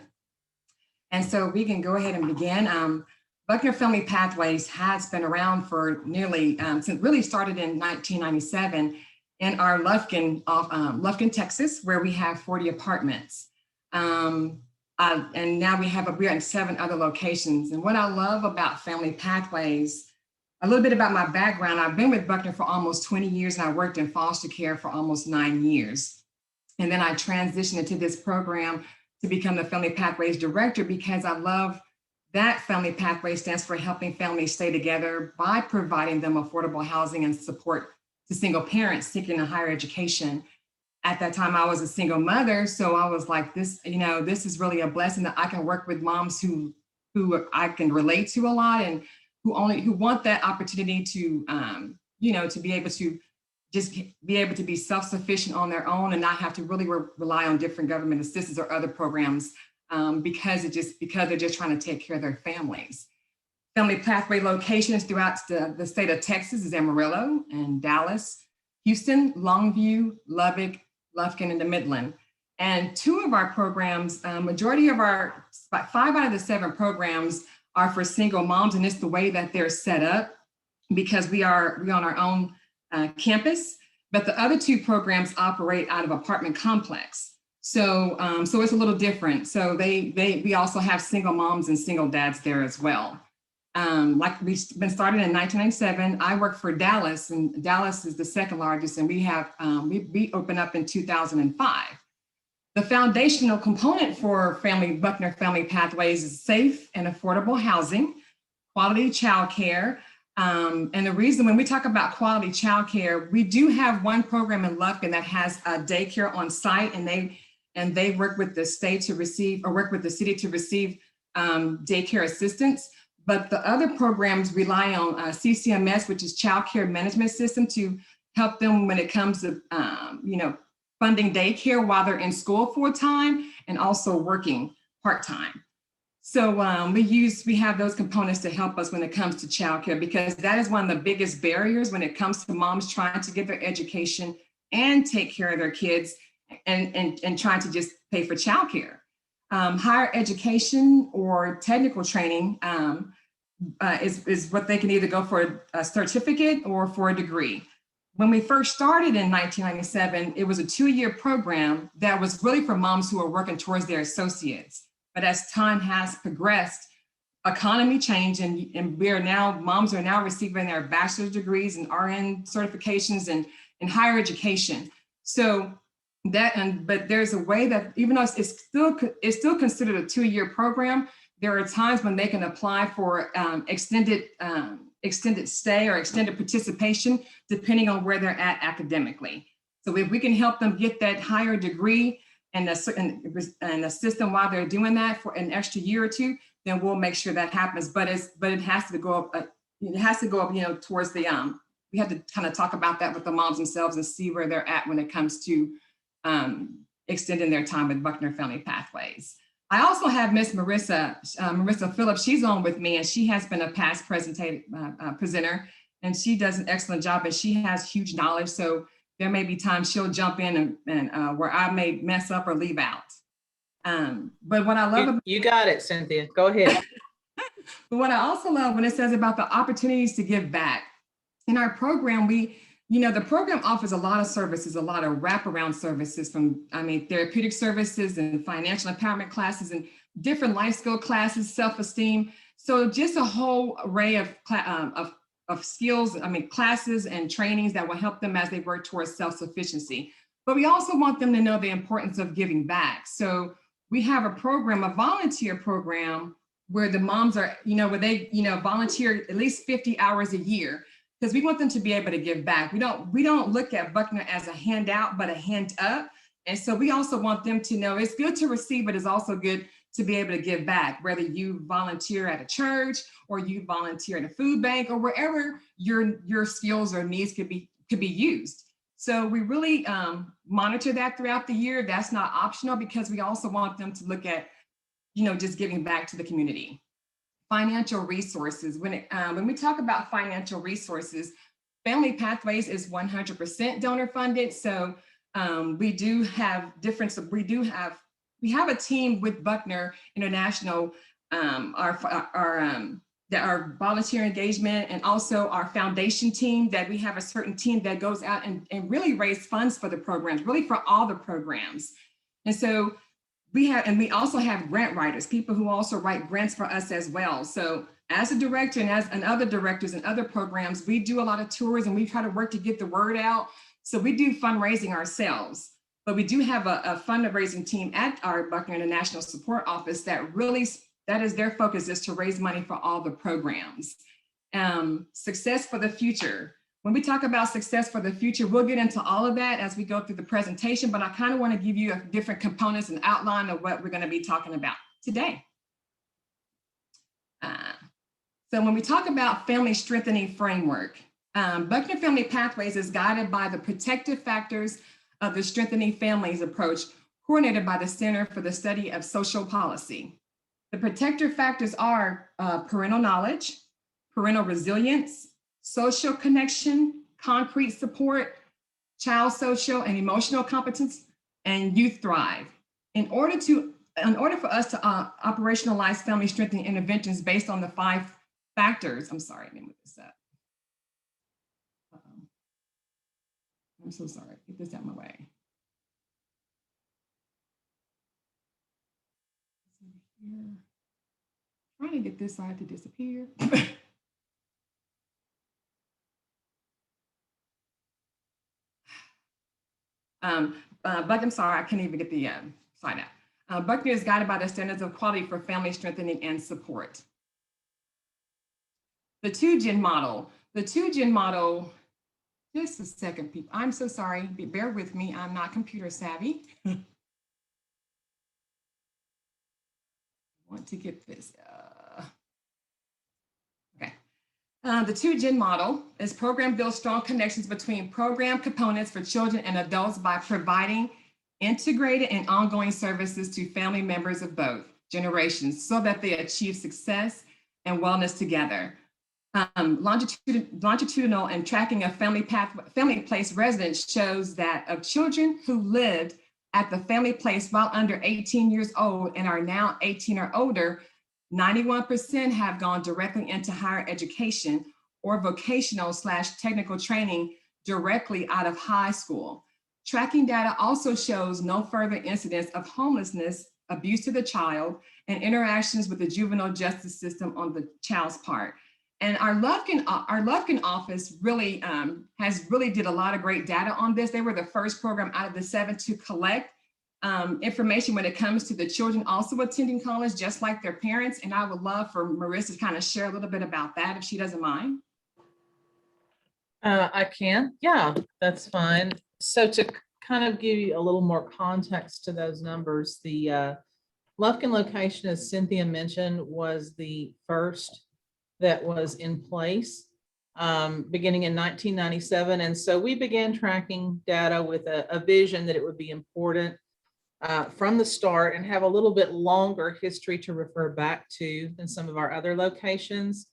And so we can go ahead and begin. Buckner Family Pathways has been around for nearly, since really started in 1997 in our Lufkin, Texas, where we have 40 apartments. And now we're in 7 other locations. And what I love about Family Pathways, a little bit about my background, I've been with Buckner for almost 20 years and I worked in foster care for almost 9 years. And then I transitioned into this program to become the Family Pathways Director because I love that Family Pathway stands for helping families stay together by providing them affordable housing and support to single parents seeking a higher education. At that time, I was a single mother, so I was like, this is really a blessing that I can work with moms who I can relate to a lot and who want that opportunity to, to be able to just be able to be self-sufficient on their own and not have to really rely on different government assistance or other programs because they're just trying to take care of their families. Family Pathway locations throughout the state of Texas is Amarillo and Dallas, Houston, Longview, Lubbock, Lufkin, and the Midland. And 2 of our programs, majority of our 5 out of the 7 programs are for single moms, and it's the way that they're set up because we're on our own campus, but the other 2 programs operate out of apartment complex. So, so it's a little different. So we also have single moms and single dads there as well. Like we've been started in 1997. I work for Dallas, and Dallas is the second largest, and we have we opened up in 2005. The foundational component for Buckner Family Pathways is safe and affordable housing, quality childcare. And the reason when we talk about quality childcare, we do have one program in Lufkin that has a daycare on site, and they work with the state to receive, or work with the city to receive daycare assistance. But the other programs rely on CCMS, which is Child Care Management System, to help them when it comes to, funding daycare while they're in school full-time and also working part-time. So we have those components to help us when it comes to childcare, because that is one of the biggest barriers when it comes to moms trying to get their education and take care of their kids and trying to just pay for childcare. Higher education or technical training is what they can either go for a certificate or for a degree. When we first started in 1997, it was a 2-year program that was really for moms who are working towards their associates. But as time has progressed, economy changed, and moms are now receiving their bachelor's degrees and RN certifications and higher education. So but there's a way that even though it's still considered a 2-year program, there are times when they can apply for extended stay or extended participation, depending on where they're at academically. So if we can help them get that higher degree and assist them while they're doing that for an extra year or two, then we'll make sure that happens. But it has to go up. It has to go up, towards the we have to kind of talk about that with the moms themselves and see where they're at when it comes to extending their time with Buckner Family Pathways. I also have Miss Marissa Phillips. She's on with me, and she has been a past presenter, and she does an excellent job, and she has huge knowledge. So there may be times she'll jump in and where I may mess up or leave out. But what I love you got it, Cynthia. Go ahead. But what I also love when it says about the opportunities to give back. In our program, the program offers a lot of services, a lot of wraparound services from, therapeutic services and financial empowerment classes and different life skill classes, self-esteem. So just a whole array of skills, classes and trainings that will help them as they work towards self-sufficiency. But we also want them to know the importance of giving back. So we have a volunteer program where the moms are, where they, volunteer at least 50 hours a year, because we want them to be able to give back. We don't look at Buckner as a handout, but a hand up. And so we also want them to know it's good to receive, but it's also good to be able to give back, whether you volunteer at a church or you volunteer at a food bank or wherever your skills or needs could be used. So we really monitor that throughout the year. That's not optional, because we also want them to look at, just giving back to the community. Financial resources. When we talk about financial resources, Family Pathways is 100% donor funded. So we do have we have a team with Buckner International, our volunteer engagement, and also our foundation team, that we have a certain team that goes out and really raise funds for the programs, really for all the programs. And so we also have grant writers, people who also write grants for us as well. So as a director and other directors and other programs, we do a lot of tours and we try to work to get the word out. So we do fundraising ourselves, but we do have a fundraising team at our Buckner International Support Office that is their focus, is to raise money for all the programs. Success for the future. When we talk about success for the future, we'll get into all of that as we go through the presentation, but I kind of want to give you different components and outline of what we're going to be talking about today. So when we talk about family strengthening framework, Buckner Family Pathways is guided by the protective factors of the Strengthening Families approach, coordinated by the Center for the Study of Social Policy. The protective factors are parental knowledge, parental resilience, social connection, concrete support, child social and emotional competence, and youth thrive. In order for us to operationalize family strengthening interventions based on the 5 factors, I'm sorry, let me move this up. I'm so sorry, get this out of my way. trying to get this slide to disappear. But I'm sorry, I can't even get the slide out. Buckner is guided by the standards of quality for family strengthening and support. The two-gen model. The two-gen model, just a second, people. I'm so sorry, bear with me. I'm not computer savvy. I want to get this. Okay. The two-gen model is program builds strong connections between program components for children and adults by providing integrated and ongoing services to family members of both generations so that they achieve success and wellness together. Longitudinal and tracking of family place residents shows that of children who lived at the family place while under 18 years old and are now 18 or older, 91% have gone directly into higher education or vocational/technical training directly out of high school. Tracking data also shows no further incidents of homelessness, abuse to the child, and interactions with the juvenile justice system on the child's part. And our Lufkin office really did a lot of great data on this. They were the first program out of the 7 to collect information when it comes to the children also attending college, just like their parents. And I would love for Marissa to kind of share a little bit about that, if she doesn't mind. I can. Yeah, that's fine. So to kind of give you a little more context to those numbers, the Lufkin location, as Cynthia mentioned, was the first that was in place beginning in 1997. And so we began tracking data with a vision that it would be important from the start and have a little bit longer history to refer back to than some of our other locations.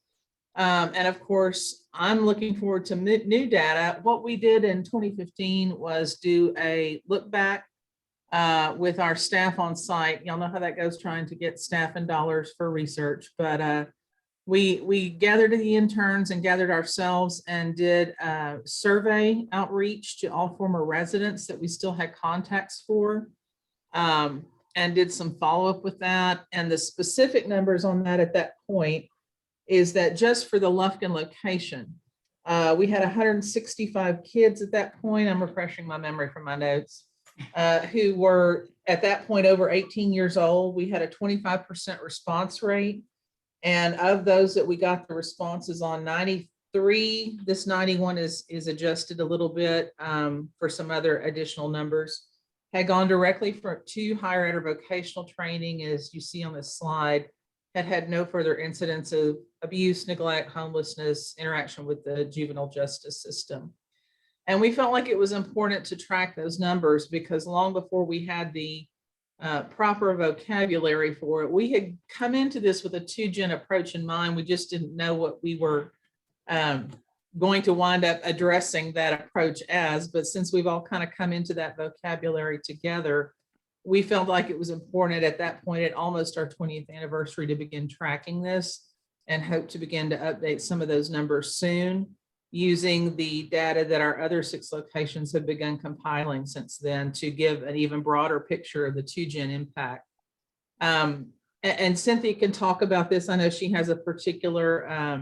And of course, I'm looking forward to new data. What we did in 2015 was do a look back with our staff on site. Y'all know how that goes, trying to get staff and dollars for research, but we gathered the interns and gathered ourselves and did a survey outreach to all former residents that we still had contacts for, and did some follow-up with that. And the specific numbers on that at that point is that just for the Lufkin location, we had 165 kids at that point. I'm refreshing my memory from my notes, who were at that point over 18 years old. We had a 25% response rate. And of those that we got the responses on, 93, this 91 is adjusted a little bit for some other additional numbers, had gone directly to higher ed or vocational training, as you see on this slide, had no further incidents of abuse, neglect, homelessness, interaction with the juvenile justice system. And we felt like it was important to track those numbers because long before we had the proper vocabulary for it, we had come into this with a two-gen approach in mind. We just didn't know what we were going to wind up addressing that approach as, but since we've all kind of come into that vocabulary together, we felt like it was important at that point at almost our 20th anniversary to begin tracking this and hope to begin to update some of those numbers soon using the data that our other 6 locations have begun compiling since then to give an even broader picture of the two-gen impact. And Cynthia can talk about this. I know she has a particular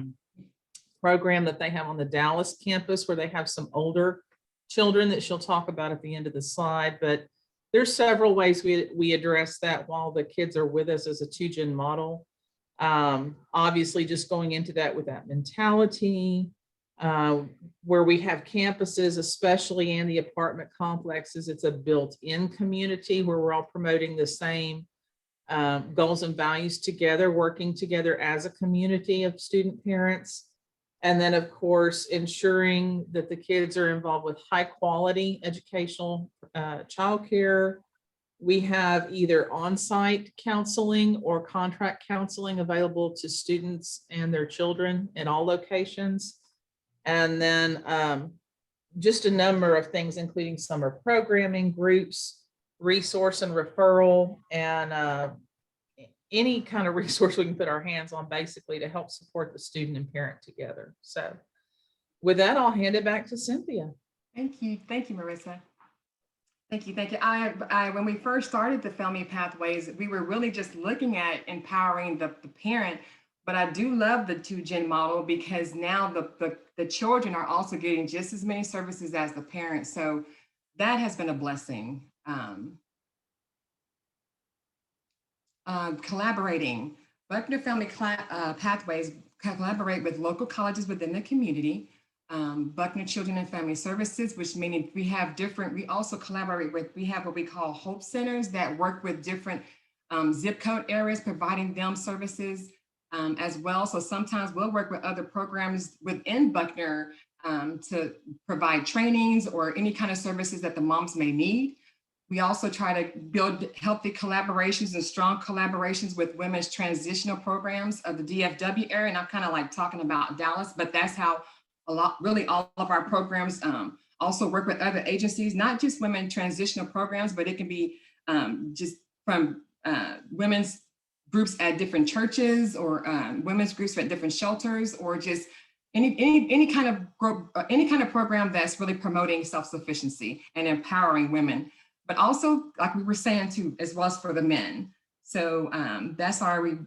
program that they have on the Dallas campus where they have some older children that she'll talk about at the end of the slide, but there's several ways we address that while the kids are with us as a two-gen model. Obviously just going into that with that mentality, where we have campuses, especially in the apartment complexes, it's a built-in community where we're all promoting the same goals and values together, working together as a community of student parents. And then of course, ensuring that the kids are involved with high quality educational childcare. We have either on-site counseling or contract counseling available to students and their children in all locations. And then just a number of things, including summer programming, groups, resource and referral, and any kind of resource we can put our hands on basically to help support the student and parent together. So with that, I'll hand it back to Cynthia. Thank you, Marissa. Thank you. When we first started the Family Pathways, we were really just looking at empowering the parent But I do love the 2-gen model because now the children are also getting just as many services as the parents. So that has been a blessing. Collaborating. Buckner Family Pathways collaborate with local colleges within the community. Buckner Children and Family Services, which meaning we also collaborate with, we have what we call Hope Centers that work with different zip code areas, providing them services as well. So sometimes we'll work with other programs within Buckner to provide trainings or any kind of services that the moms may need. We also try to build healthy collaborations and strong collaborations with women's transitional programs of the DFW area. And I'm kind of like talking about Dallas, but that's how really all of our programs also work with other agencies, not just women transitional programs, but it can be just from women's groups at different churches or women's groups at different shelters, or just any kind of program that's really promoting self-sufficiency and empowering women. But also, like we were saying too, as well as for the men. So that's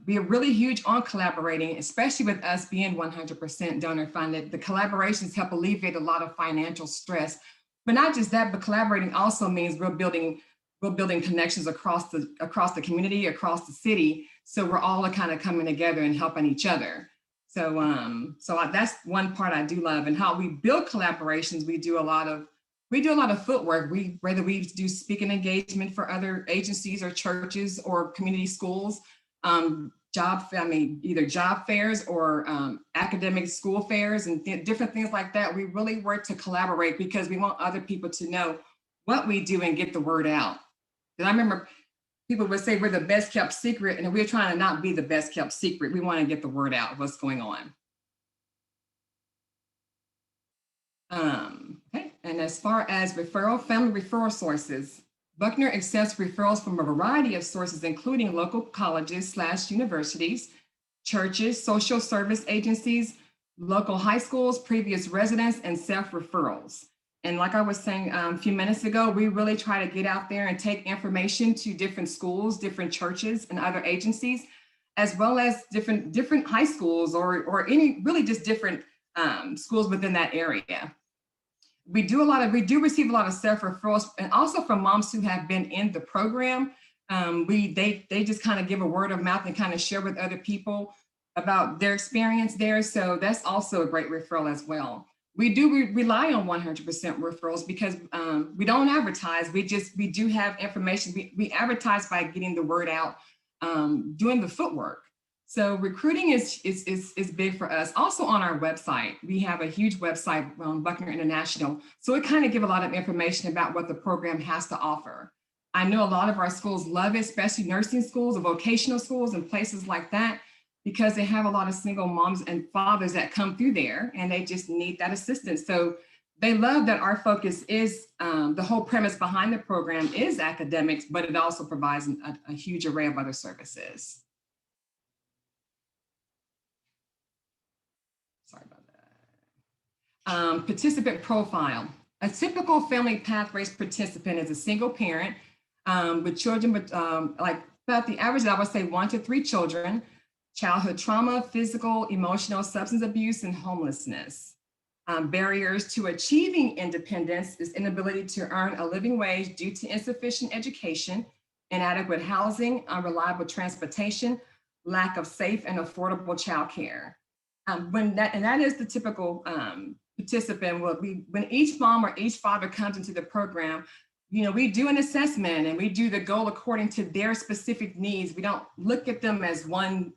we are really huge on collaborating, especially with us being 100% donor funded. The collaborations help alleviate a lot of financial stress. But not just that, but collaborating also means we're building connections across the community, across the city. So we're all kind of coming together and helping each other. So that's one part I do love. And how we build collaborations, we do a lot of footwork. Whether we do speaking engagement for other agencies or churches or community schools, either job fairs or academic school fairs and different things like that. We really work to collaborate because we want other people to know what we do and get the word out. And I remember people would say we're the best kept secret, and we're trying to not be the best kept secret. We want to get the word out of what's going on. Okay. And as far as family referral sources, Buckner accepts referrals from a variety of sources, including local colleges / universities, churches, social service agencies, local high schools, previous residents, and self-referrals. And like I was saying a few minutes ago, we really try to get out there and take information to different schools, different churches, and other agencies, as well as different high schools or any really just different schools within that area. We do receive a lot of self-referrals, and also from moms who have been in the program. They just kind of give a word of mouth and kind of share with other people about their experience there. So that's also a great referral as well. We rely on 100% referrals because we don't advertise. We do have information. We advertise by getting the word out, doing the footwork. So recruiting is big for us. Also on our website, we have a huge website, Buckner International. So it kind of gives a lot of information about what the program has to offer. I know a lot of our schools love it, especially nursing schools or vocational schools and places like that, because they have a lot of single moms and fathers that come through there and they just need that assistance. So they love that our focus is, the whole premise behind the program is academics, but it also provides a huge array of other services. Sorry about that. Participant profile. A typical family pathways participant is a single parent with children with like about the average, I would say 1 to 3 children, childhood trauma, physical, emotional, substance abuse, and homelessness. Barriers to achieving independence is inability to earn a living wage due to insufficient education, inadequate housing, unreliable transportation, lack of safe and affordable childcare. That is the typical participant. When each mom or each father comes into the program, we do an assessment and we do the goal according to their specific needs. We don't look at them as one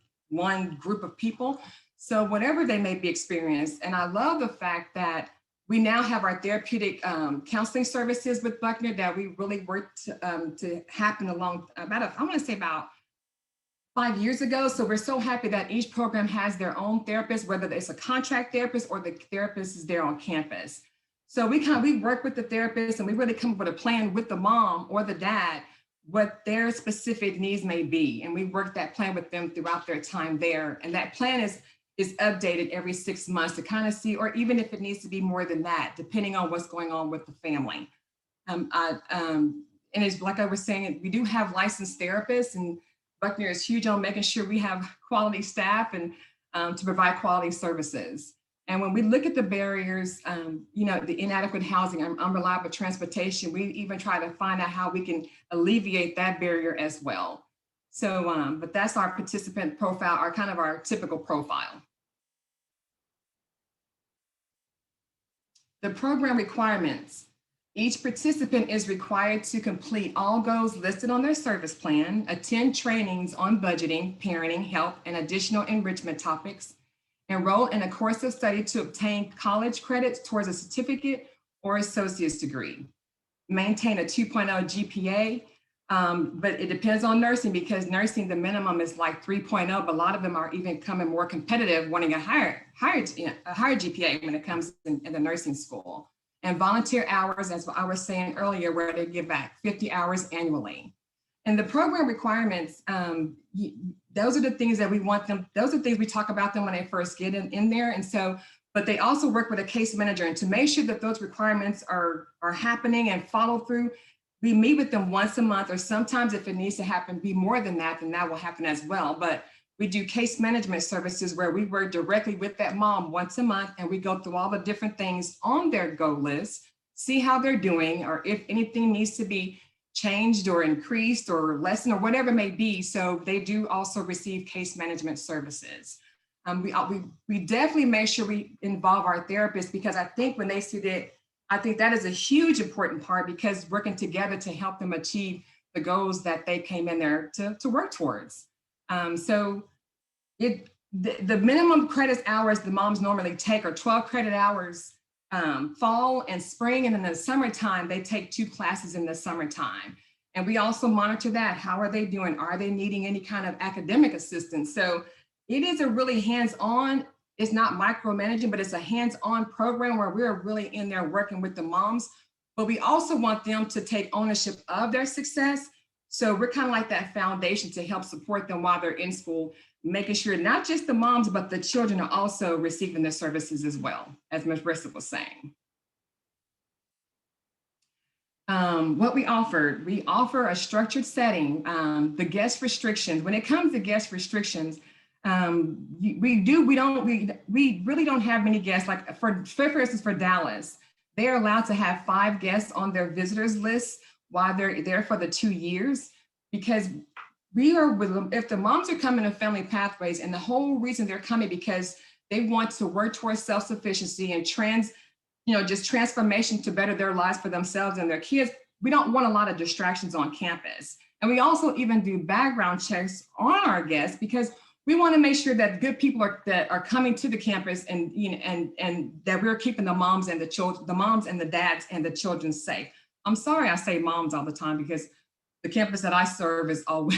group of people. So whatever they may be experienced. And I love the fact that we now have our therapeutic counseling services with Buckner that we really worked to happen along about 5 years ago. So we're so happy that each program has their own therapist, whether it's a contract therapist or the therapist is there on campus. So we work with the therapist and we really come up with a plan with the mom or the dad, what their specific needs may be. And we work that plan with them throughout their time there. And that plan is updated every 6 months to kind of see, or even if it needs to be more than that, depending on what's going on with the family. And it's like I was saying, we do have licensed therapists, and Buckner is huge on making sure we have quality staff. And to provide quality services. And when we look at the barriers, the inadequate housing and unreliable transportation, we even try to find out how we can alleviate that barrier as well. So, but that's our participant profile, our typical profile. The program requirements. Each participant is required to complete all goals listed on their service plan, attend trainings on budgeting, parenting, health, and additional enrichment topics, enroll in a course of study to obtain college credits towards a certificate or associate's degree, maintain a 2.0 GPA, but it depends on nursing, because nursing, the minimum is like 3.0, but a lot of them are even becoming more competitive, wanting a higher GPA when it comes in the nursing school. And volunteer hours, as I was saying earlier, where they give back 50 hours annually. And the program requirements, those are the things that we want them, those are the things we talk about them when they first get in there. And so, but they also work with a case manager, and to make sure that those requirements are happening and follow through, we meet with them once a month, or sometimes if it needs to happen, be more than that, then that will happen as well. But we do case management services where we work directly with that mom once a month, and we go through all the different things on their go list, see how they're doing, or if anything needs to be changed or increased or lessened or whatever it may be. So they do also receive case management services. We definitely make sure we involve our therapists, because I think when they see that, I think that is a huge important part, because working together to help them achieve the goals that they came in there to work towards. So the minimum credit hours the moms normally take are 12 credit hours fall and spring, and in the summertime, they take 2 classes in the summertime. And we also monitor that. How are they doing? Are they needing any kind of academic assistance? So it is a really hands-on, it's not micromanaging, but it's a hands-on program where we're really in there working with the moms, but we also want them to take ownership of their success. So we're kind of like that foundation to help support them while they're in school, making sure not just the moms, but the children are also receiving the services as well, as Ms. Bristol was saying. What we offer a structured setting, the guest restrictions. When it comes to guest restrictions, we really don't have many guests. Like for instance, for Dallas, they are allowed to have 5 guests on their visitors list while they're there for the 2 years, because if the moms are coming to Family Pathways, and the whole reason they're coming because they want to work towards self-sufficiency and just transformation to better their lives for themselves and their kids, we don't want a lot of distractions on campus. And we also even do background checks on our guests, because we want to make sure that good people that are coming to the campus, and that we're keeping the moms and the children, the moms and the dads and the children safe. I'm sorry I say moms all the time, because the campus that I serve is all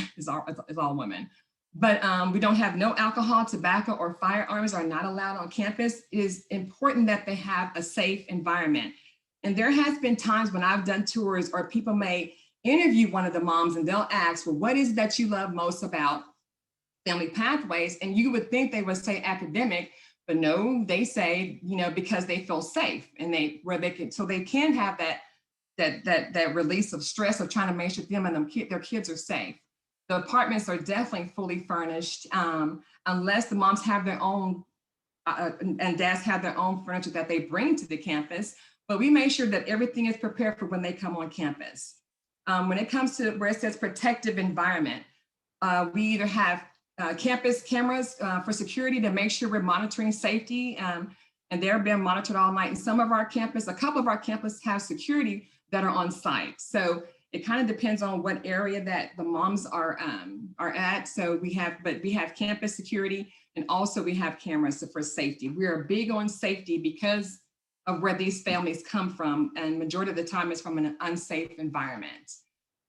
women. But we don't have no alcohol, tobacco, or firearms are not allowed on campus. It is important that they have a safe environment. And there has been times when I've done tours, or people may interview one of the moms, and they'll ask, well, what is it that you love most about Family Pathways? And you would think they would say academic, but no, they say, because they feel safe, and they can have that release of stress of trying to make sure them and their kids are safe. The apartments are definitely fully furnished, unless the moms have their own and dads have their own furniture that they bring to the campus. But we make sure that everything is prepared for when they come on campus. When it comes to where it says protective environment, we either have campus cameras for security to make sure we're monitoring safety, and they're being monitored all night. And a couple of our campuses have security that are on site. So it kind of depends on what area that the moms are at. So we have campus security, and also we have cameras for safety. We are big on safety because of where these families come from, and majority of the time it's from an unsafe environment.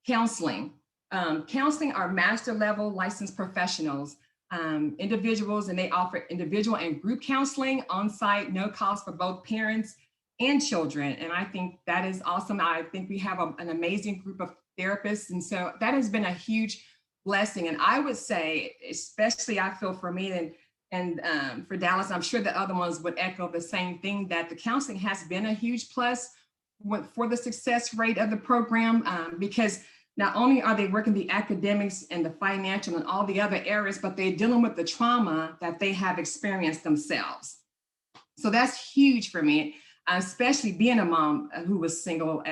Counseling. Counseling are master level licensed professionals, individuals, and they offer individual and group counseling on site, no cost for both parents and children. And I think that is awesome. I think we have an amazing group of therapists. And so that has been a huge blessing. And I would say, especially I feel for me and for Dallas, I'm sure the other ones would echo the same thing, that the counseling has been a huge plus for the success rate of the program, because not only are they working the academics and the financial and all the other areas, but they're dealing with the trauma that they have experienced themselves. So that's huge for me, especially being a mom who was single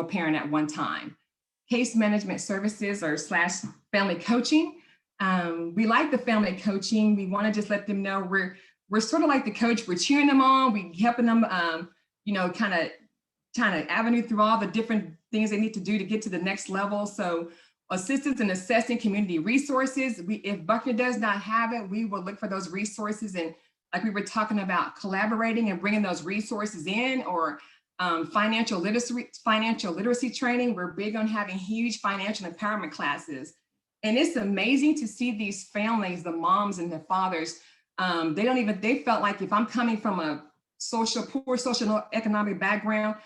parent at one time. Case management services or / family coaching. We like the family coaching. We want to just let them know we're sort of like the coach. We're cheering them on. We helping them, kind of trying to avenue through all the different things they need to do to get to the next level. So assistance in assessing community resources. If Buckner does not have it, we will look for those resources. And like we were talking about, collaborating and bringing those resources in, or financial literacy training. We're big on having huge financial empowerment classes. And it's amazing to see these families, the moms and the fathers, they felt like, if I'm coming from a poor social economic background,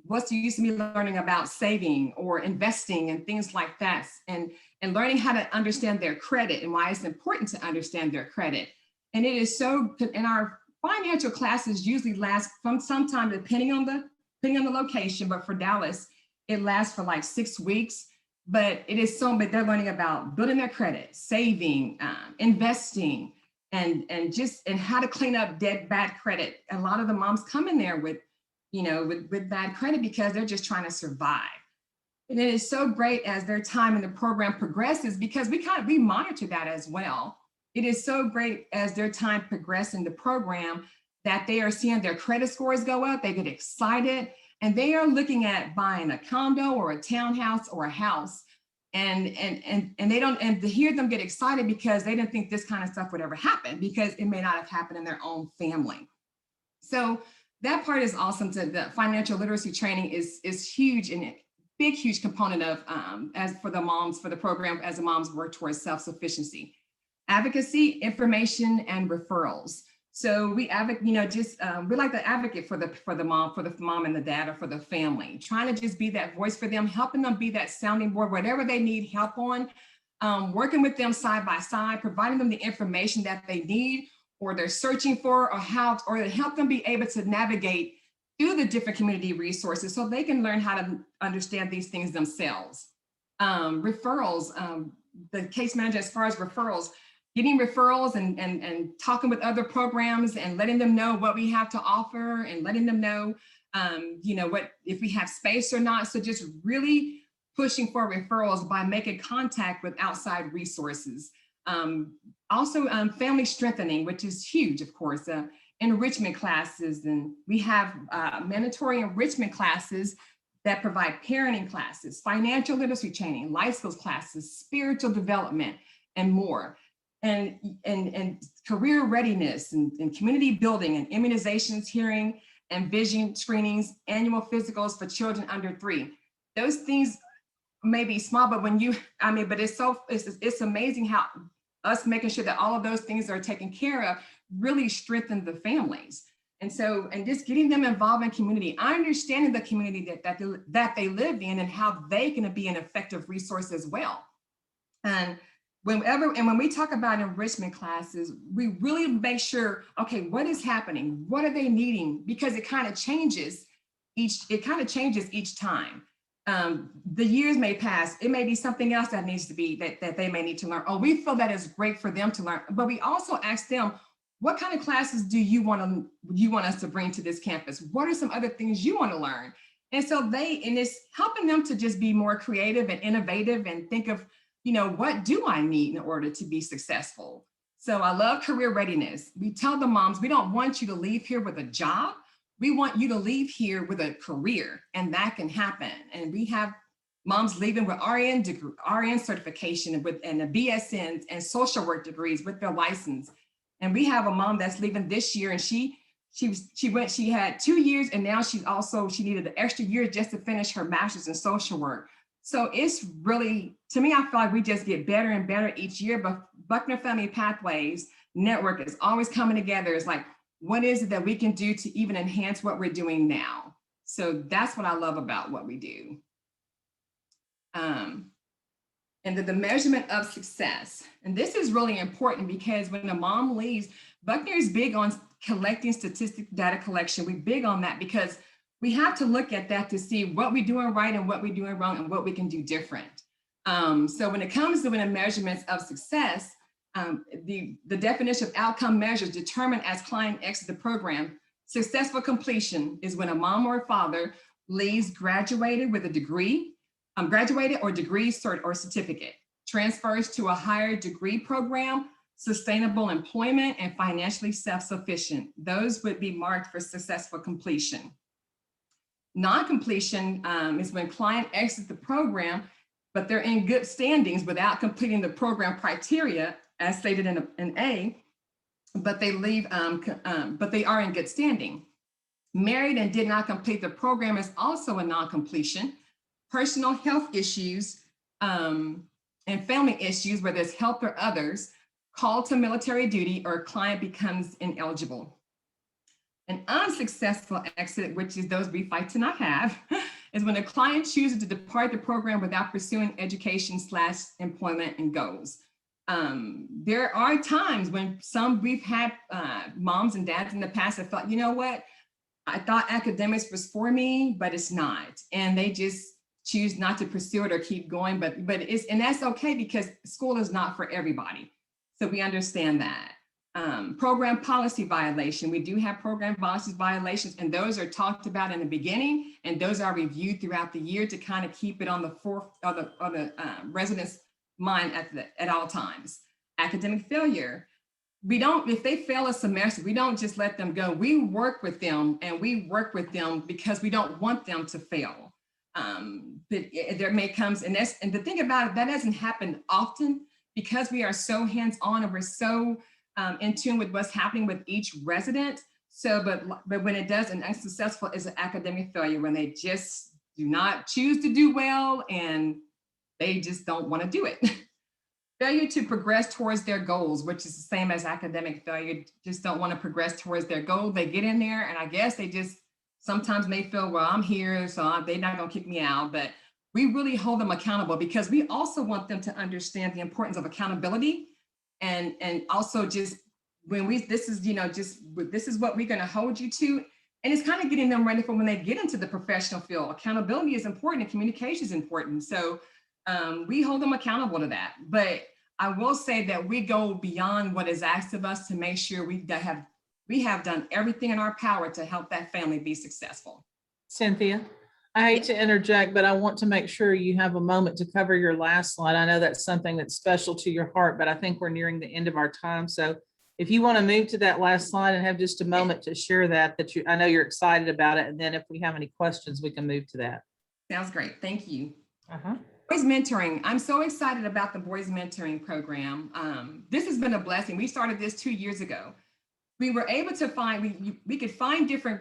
what's the use of me learning about saving or investing and things like that, and learning how to understand their credit and why it's important to understand their credit. And it is so, and our financial classes usually last from some time, depending on the location, but for Dallas, it lasts for like 6 weeks. But it is so, but they're learning about building their credit, saving, investing, and how to clean up bad credit. A lot of the moms come in there with bad credit because they're just trying to survive. And it is so great as their time in the program progresses, because we monitor that as well. It is so great as their time progresses in the program that they are seeing their credit scores go up. They get excited, and they are looking at buying a condo or a townhouse or a house. And to hear them get excited because they didn't think this kind of stuff would ever happen, because it may not have happened in their own family. So that part is awesome. The financial literacy training is huge, and big, huge component of as for the moms, for the program, as the moms work towards self-sufficiency. Advocacy, information, and referrals. So we advocate, we like to advocate for the mom and the dad, or for the family, trying to just be that voice for them, helping them be that sounding board, whatever they need help on, working with them side by side, providing them the information that they need or they're searching for, or to help them be able to navigate through the different community resources so they can learn how to understand these things themselves. Referrals, the case manager, as far as referrals, getting referrals and talking with other programs and letting them know what we have to offer, and letting them know, what, if we have space or not. So just really pushing for referrals by making contact with outside resources. Also family strengthening, which is huge, of course, enrichment classes. And we have mandatory enrichment classes that provide parenting classes, financial literacy training, life skills classes, spiritual development, and more. And career readiness and community building and immunizations, hearing and vision screenings, annual physicals for children under 3. Those things may be small, but but it's amazing how us making sure that all of those things are taken care of really strengthen the families. And so, and just getting them involved in community, understanding the community that they live in, and how they can be an effective resource as well. And when we talk about enrichment classes, we really make sure, okay, what is happening? What are they needing? Because it kind of changes each time. The years may pass. It may be something else that needs to be, that they may need to learn. Oh, we feel that is great for them to learn. But we also ask them, what kind of classes do you want us to bring to this campus? What are some other things you want to learn? And so it's helping them to just be more creative and innovative and think of, what do I need in order to be successful? So I love career readiness. We tell the moms, we don't want you to leave here with a job. We want you to leave here with a career, and that can happen. And we have moms leaving with RN certification and a BSN and social work degrees with their license. And we have a mom that's leaving this year, and she had 2 years, and now she needed an extra year just to finish her master's in social work. So it's really, to me, I feel like we just get better and better each year. But Buckner Family Pathways Network is always coming together. It's like, what is it that we can do to even enhance what we're doing now? So that's what I love about what we do. And the measurement of success. And this is really important, because when a mom leaves, Buckner is big on collecting statistic data collection. We're big on that, because we have to look at that to see what we're doing right and what we're doing wrong and what we can do different. So when it comes to the measurements of success, the definition of outcome measures determined as client exits the program. Successful completion is when a mom or a father leaves graduated with a degree, graduated or degree cert or certificate, transfers to a higher degree program, sustainable employment, and financially self-sufficient. Those would be marked for successful completion. Non-completion is when client exits the program, but they're in good standings without completing the program criteria as stated in A, but they leave, but they are in good standing. Married and did not complete the program is also a non-completion. Personal health issues and family issues, whether it's health or others, call to military duty, or client becomes ineligible. An unsuccessful exit, which is those we fight to not have, is when a client chooses to depart the program without pursuing education/employment and goals. There are times when we've had moms and dads in the past that thought, you know what, I thought academics was for me, but it's not. And they just choose not to pursue it or keep going, but and that's okay, because school is not for everybody. So we understand that. Program policy violation. We do have program policy violations, and those are talked about in the beginning, and those are reviewed throughout the year to kind of keep it on the residents' mind at all times. Academic failure. We don't, if they fail a semester, we don't just let them go. We work with them, and we work with them because we don't want them to fail. But there may comes, and the thing about it, that doesn't happen often because we are so hands-on and we're so in tune with what's happening with each resident. So, but when it does, an unsuccessful is an academic failure, when they just do not choose to do well and they just don't want to do it. Failure to progress towards their goals, which is the same as academic failure, just don't want to progress towards their goal. They get in there, and I guess they just sometimes may feel, well, I'm here, so they're not going to kick me out. But we really hold them accountable, because we also want them to understand the importance of accountability, and also just when this is what we're going to hold you to. And it's kind of getting them ready for when they get into the professional field. Accountability is important and communication is important. So we hold them accountable to that. But I will say that we go beyond what is asked of us to make sure we have done everything in our power to help that family be successful. Cynthia, I hate to interject, but I want to make sure you have a moment to cover your last slide. I know that's something that's special to your heart, but I think we're nearing the end of our time. So if you want to move to that last slide and have just a moment to share that I know you're excited about it. And then if we have any questions, we can move to that. Sounds great. Thank you. Boys mentoring. I'm so excited about the boys mentoring program. This has been a blessing. We started this 2 years ago. We were able to find, we could find different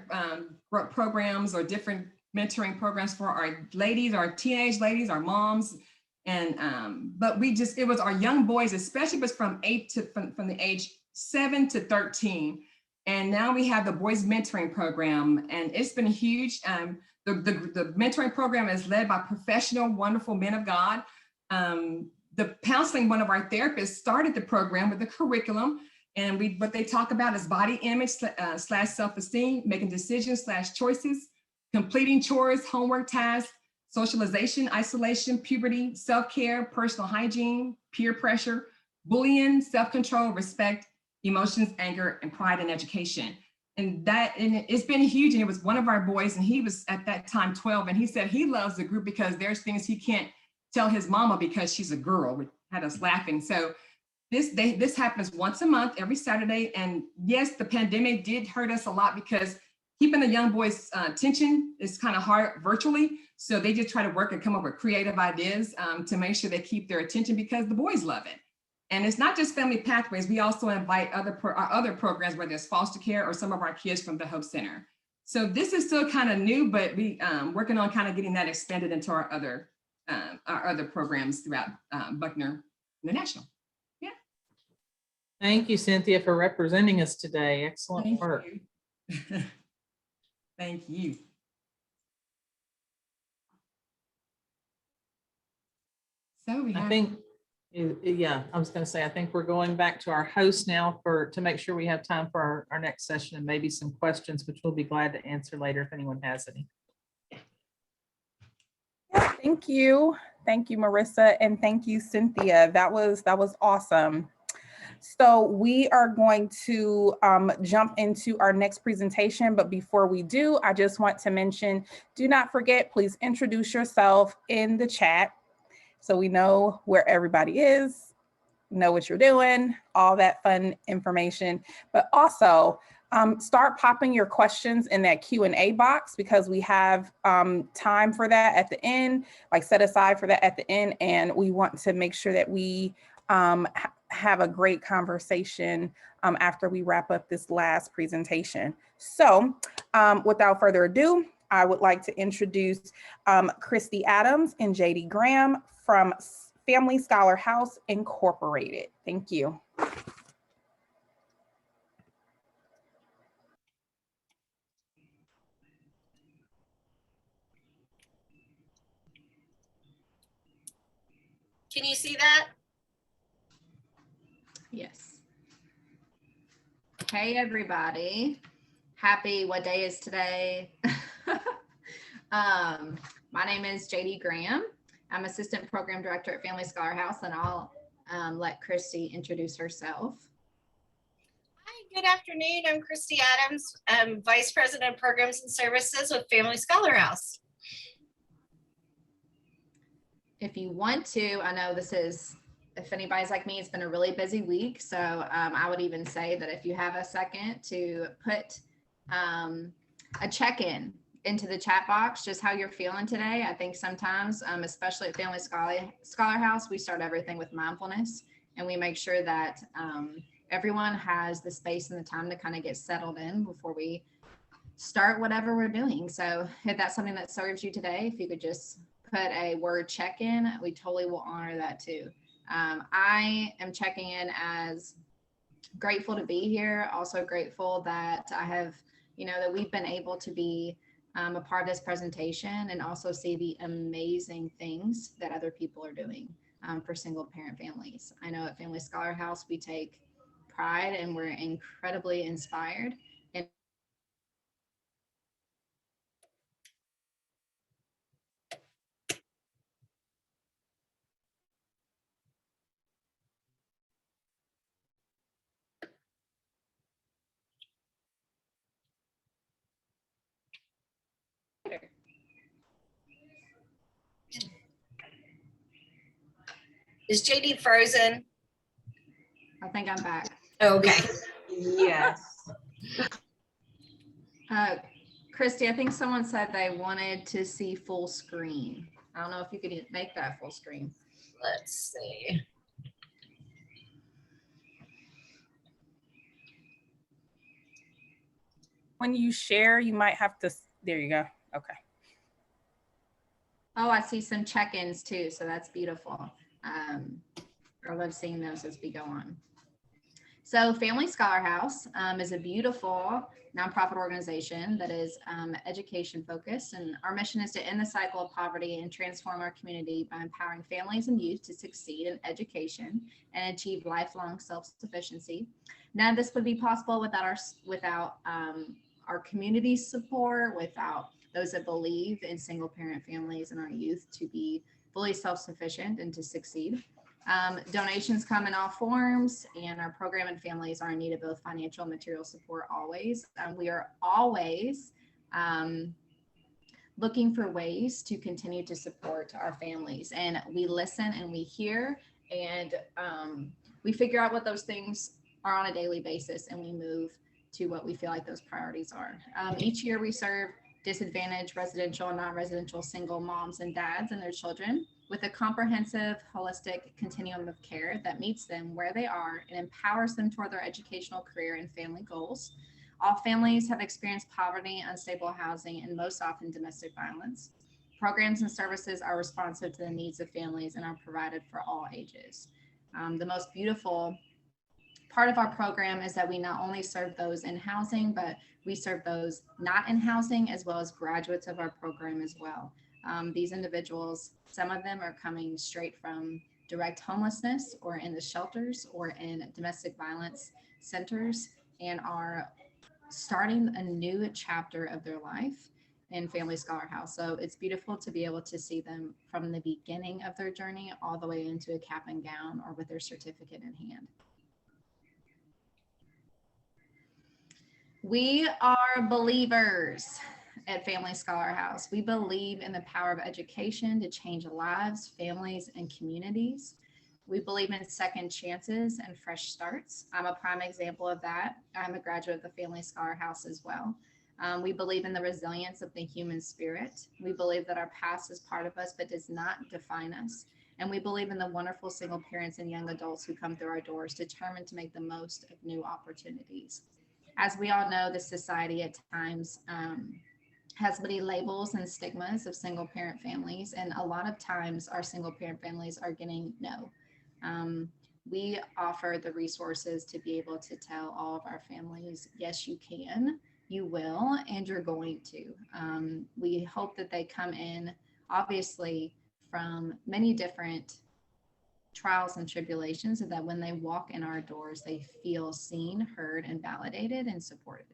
programs or different mentoring programs for our ladies, our teenage ladies, our moms. And, but it was our young boys, especially was from the age 7 to 13. And now we have the boys mentoring program, and it's been huge. The mentoring program is led by professional, wonderful men of God. The counseling, one of our therapists started the program with a curriculum, and what they talk about is body image / self-esteem, making decisions / choices, completing chores, homework tasks, socialization, isolation, puberty, self-care, personal hygiene, peer pressure, bullying, self-control, respect, emotions, anger, and pride in education. And it's been huge. And it was one of our boys, and he was at that time 12, and he said he loves the group because there's things he can't tell his mama because she's a girl, which had us laughing. So this happens once a month, every Saturday. And yes, the pandemic did hurt us a lot because keeping the young boys' attention is kind of hard virtually. So they just try to work and come up with creative ideas to make sure they keep their attention, because the boys love it. And it's not just Family Pathways. We also invite our other programs, whether it's foster care or some of our kids from the Hope Center. So this is still kind of new, but we working on kind of getting that expanded into our other programs throughout Buckner International. Yeah. Thank you, Cynthia, for representing us today. Excellent work. Thank you. So we have, I think, yeah, I was going to say, I think we're going back to our host now to make sure we have time for our next session and maybe some questions, which we'll be glad to answer later if anyone has any. Thank you. Thank you, Marissa, and thank you, Cynthia. That was awesome. So we are going to jump into our next presentation, but before we do, I just want to mention, do not forget, please introduce yourself in the chat so we know where everybody is, know what you're doing, all that fun information, but also start popping your questions in that Q&A box because we have time for that at the end, like set aside for that at the end, and we want to make sure that we have a great conversation after we wrap up this last presentation. So without further ado, I would like to introduce Christy Adams and JD Graham from Family Scholar House Incorporated. Thank you. Can you see that? Yes. Hey, everybody. Happy, what day is today? My name is JD Graham. I'm Assistant Program Director at Family Scholar House, and I'll let Christy introduce herself. Hi, good afternoon. I'm Christy Adams. I'm Vice President of Programs and Services with Family Scholar House. If you want to, I know this is, if anybody's like me, it's been a really busy week. So I would even say that if you have a second to put a check-in into the chat box, just how you're feeling today. I think sometimes, especially at Family Scholar House, we start everything with mindfulness, and we make sure that everyone has the space and the time to kind of get settled in before we start whatever we're doing. So if that's something that serves you today, if you could just put a word check-in, we totally will honor that too. I am checking in as grateful to be here. Also grateful that I have, that we've been able to be a part of this presentation and also see the amazing things that other people are doing for single parent families. I know at Family Scholar House, we take pride and we're incredibly inspired. Is JD frozen? I think I'm back. Okay. Yes. Christy, I think someone said they wanted to see full screen. I don't know if you could make that full screen. Let's see. When you share, you might have to, there you go. Okay. Oh, I see some check-ins too, so that's beautiful. I love seeing those as we go on. So Family Scholar House is a beautiful nonprofit organization that is education focused, and our mission is to end the cycle of poverty and transform our community by empowering families and youth to succeed in education and achieve lifelong self-sufficiency. None of this would be possible without our community support, without those that believe in single parent families and our youth to be fully self-sufficient and to succeed. Donations come in all forms, and our program and families are in need of both financial and material support always. We are always looking for ways to continue to support our families, and we listen and we hear, and we figure out what those things are on a daily basis, and we move to what we feel like those priorities are. Each year we serve disadvantaged residential and non-residential single moms and dads and their children with a comprehensive, holistic continuum of care that meets them where they are and empowers them toward their educational, career, and family goals. All families have experienced poverty, unstable housing, and most often domestic violence. Programs and services are responsive to the needs of families and are provided for all ages. The most beautiful part of our program is that we not only serve those in housing, but we serve those not in housing, as well as graduates of our program as well. These individuals, some of them are coming straight from direct homelessness or in the shelters or in domestic violence centers and are starting a new chapter of their life. in Family Scholar House. So it's beautiful to be able to see them from the beginning of their journey all the way into a cap and gown or with their certificate in hand. We are believers at Family Scholar House. We believe in the power of education to change lives, families, and communities. We believe in second chances and fresh starts. I'm a prime example of that. I'm a graduate of the Family Scholar House as well. We believe in the resilience of the human spirit. We believe that our past is part of us, but does not define us. And we believe in the wonderful single parents and young adults who come through our doors, determined to make the most of new opportunities. As we all know, the society at times has many labels and stigmas of single parent families. And a lot of times our single parent families are getting no. We offer the resources to be able to tell all of our families, yes, you can, you will, and you're going to. We hope that they come in, obviously, from many different trials and tribulations, and that when they walk in our doors, they feel seen, heard, and validated and supported.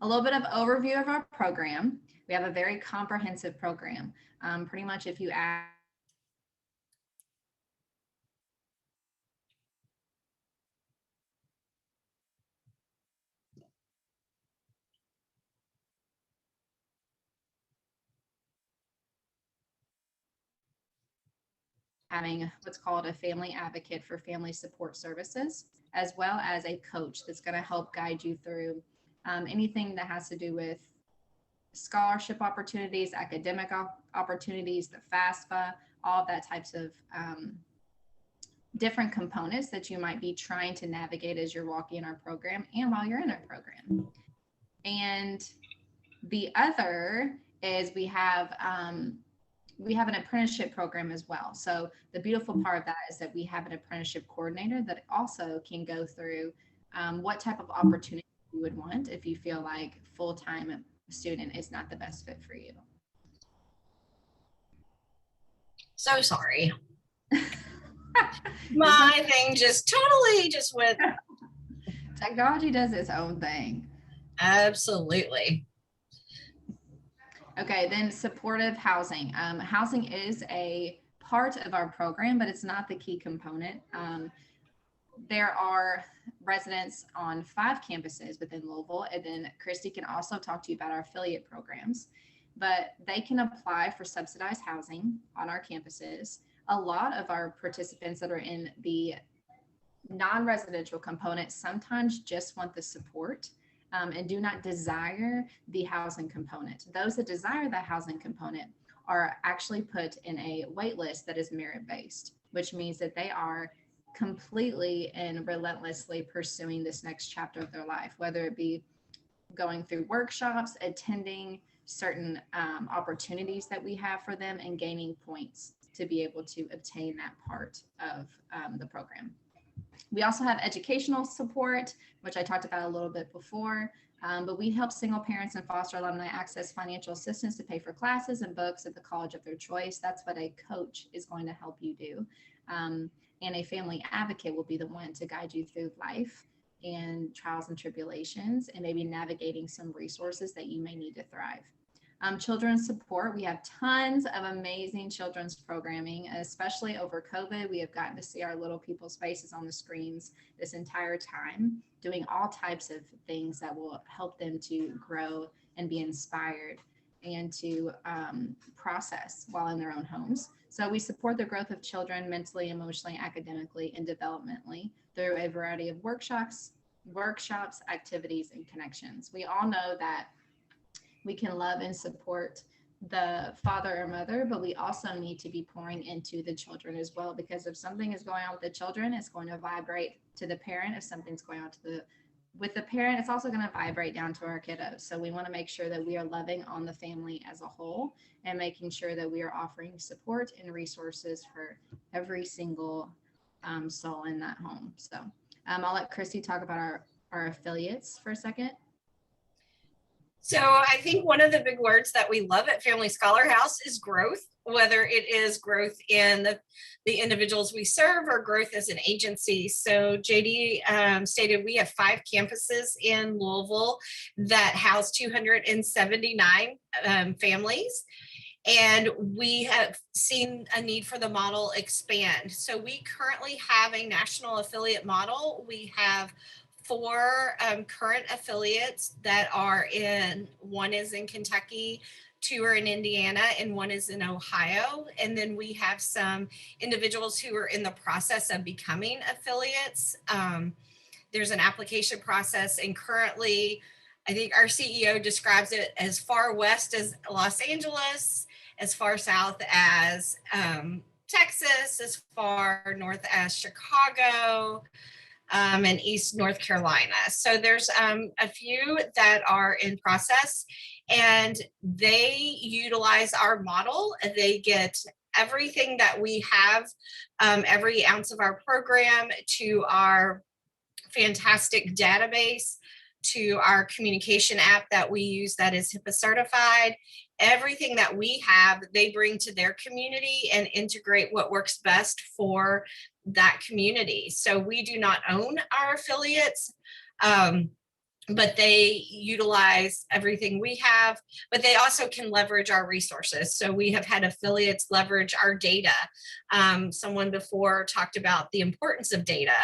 A little bit of overview of our program. We have a very comprehensive program. Pretty much if you ask having what's called a family advocate for family support services, as well as a coach that's going to help guide you through anything that has to do with scholarship opportunities, academic opportunities, the FAFSA, all of that types of different components that you might be trying to navigate as you're walking in our program and while you're in our program. And the other is we have an apprenticeship program as well. So the beautiful part of that is that we have an apprenticeship coordinator that also can go through what type of opportunity you would want if you feel like full-time student is not the best fit for you. So sorry. My thing just totally just went. Technology does its own thing. Absolutely. Okay, then supportive housing. Housing is a part of our program, but it's not the key component. There are residents on 5 campuses within Louisville, and then Christy can also talk to you about our affiliate programs, but they can apply for subsidized housing on our campuses. A lot of our participants that are in the non-residential component sometimes just want the support and do not desire the housing component. Those that desire that housing component are actually put in a wait list that is merit-based, which means that they are completely and relentlessly pursuing this next chapter of their life, whether it be going through workshops, attending certain opportunities that we have for them, and gaining points to be able to obtain that part of the program. We also have educational support, which I talked about a little bit before, but we help single parents and foster alumni access financial assistance to pay for classes and books at the college of their choice. That's what a coach is going to help you do. And a family advocate will be the one to guide you through life and trials and tribulations, and maybe navigating some resources that you may need to thrive. Children's support, we have tons of amazing children's programming, especially over COVID. We have gotten to see our little people's faces on the screens this entire time, doing all types of things that will help them to grow and be inspired and to process while in their own homes. So we support the growth of children mentally, emotionally, academically, and developmentally through a variety of workshops, activities, and connections. We all know that we can love and support the father or mother, but we also need to be pouring into the children as well, because if something is going on with the children, it's going to vibrate to the parent. If something's going on with the parent, it's also going to vibrate down to our kiddos. So we want to make sure that we are loving on the family as a whole and making sure that we are offering support and resources for every single soul in that home. So I'll let Christy talk about our affiliates for a second. So I think one of the big words that we love at Family Scholar House is growth, whether it is growth in the individuals we serve or growth as an agency. So JD stated we have 5 campuses in Louisville that house 279 families. And we have seen a need for the model expand. So we currently have a national affiliate model. We have 4 current affiliates that are in, one is in Kentucky, 2 are in Indiana, and 1 is in Ohio. And then we have some individuals who are in the process of becoming affiliates. There's an application process, and currently, I think our CEO describes it as far west as Los Angeles, as far south as Texas, as far north as Chicago, and East North Carolina. So there's a few that are in process, and they utilize our model. They get everything that we have, every ounce of our program, to our fantastic database, to our communication app that we use that is HIPAA certified. Everything that we have, they bring to their community and integrate what works best for that community. So we do not own our affiliates, but they utilize everything we have, but they also can leverage our resources. So we have had affiliates leverage our data. Someone before talked about the importance of data.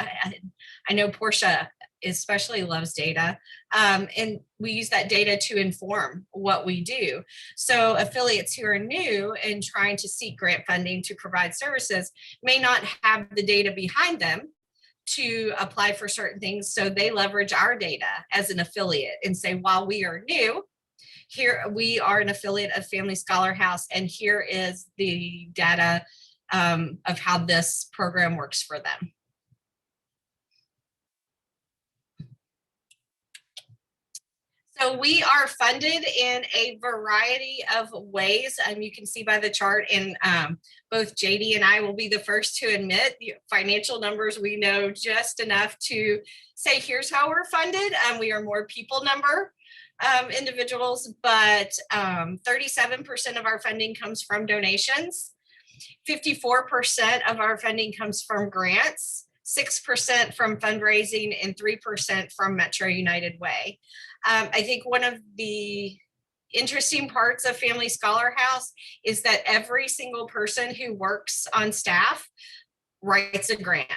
I know Portia especially loves data, and we use that data to inform what we do. So affiliates who are new and trying to seek grant funding to provide services may not have the data behind them to apply for certain things. So they leverage our data as an affiliate and say, while we are new, here we are an affiliate of Family Scholar House, and here is the data of how this program works for them. So we are funded in a variety of ways. You can see by the chart, and both JD and I will be the first to admit financial numbers. We know just enough to say, here's how we're funded. We are more people number individuals, but 37% of our funding comes from donations. 54% of our funding comes from grants, 6% from fundraising, and 3% from Metro United Way. I think one of the interesting parts of Family Scholar House is that every single person who works on staff writes a grant.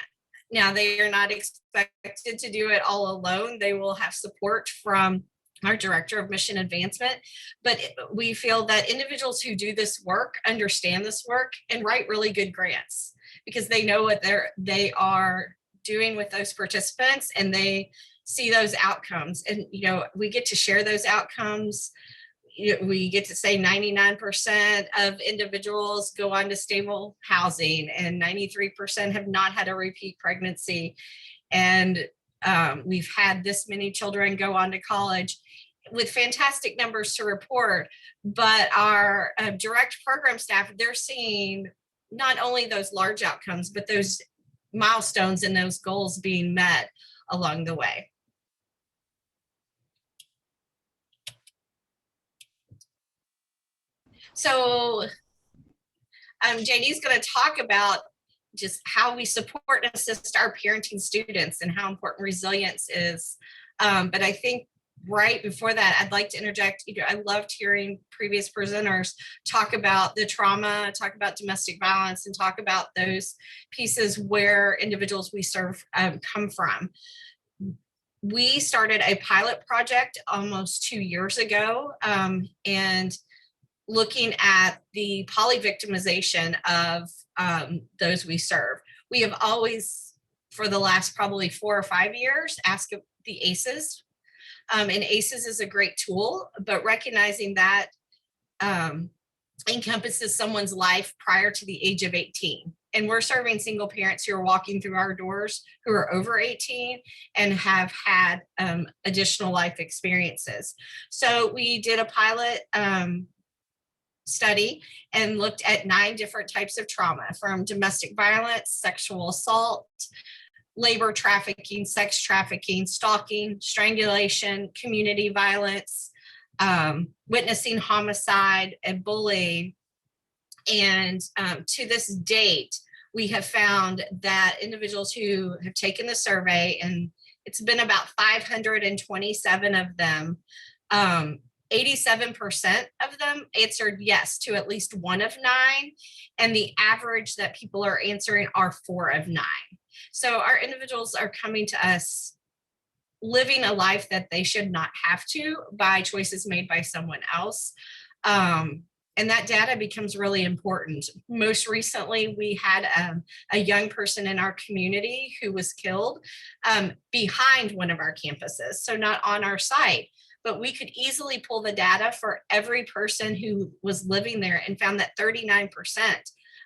Now, they are not expected to do it all alone. They will have support from our Director of Mission Advancement, but we feel that individuals who do this work understand this work and write really good grants because they know what they are doing with those participants, and they see those outcomes. And we get to share those outcomes. We get to say 99% of individuals go on to stable housing, and 93% have not had a repeat pregnancy. And we've had this many children go on to college with fantastic numbers to report. But our direct program staff, they're seeing not only those large outcomes, but those milestones and those goals being met along the way. So JD's going to talk about just how we support and assist our parenting students and how important resilience is. But I think right before that, I'd like to interject. I loved hearing previous presenters talk about the trauma, talk about domestic violence, and talk about those pieces where individuals we serve come from. We started a pilot project almost 2 years ago, and looking at the poly-victimization of those we serve. We have always, for the last probably 4 or 5 years, asked the ACEs. And ACEs is a great tool, but recognizing that encompasses someone's life prior to the age of 18. And we're serving single parents who are walking through our doors who are over 18 and have had additional life experiences. So we did a pilot study and looked at 9 different types of trauma, from domestic violence, sexual assault, labor trafficking, sex trafficking, stalking, strangulation, community violence, witnessing homicide, and bullying, And to this date, we have found that individuals who have taken the survey, and it's been about 527 of them, 87% of them answered yes to at least one of 9. And the average that people are answering are 4 of 9. So our individuals are coming to us living a life that they should not have to by choices made by someone else. And that data becomes really important. Most recently, we had a young person in our community who was killed behind one of our campuses, so not on our site, but we could easily pull the data for every person who was living there and found that 39%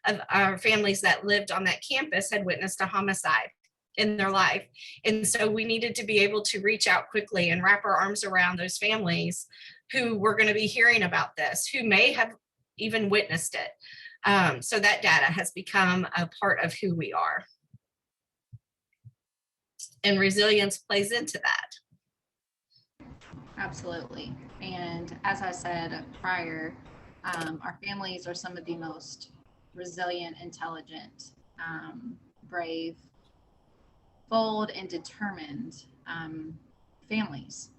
of our families that lived on that campus had witnessed a homicide in their life. And so we needed to be able to reach out quickly and wrap our arms around those families who were going to be hearing about this, who may have even witnessed it. So that data has become a part of who we are. And resilience plays into that. Absolutely. And as I said prior, our families are some of the most resilient, intelligent, brave, bold, and determined families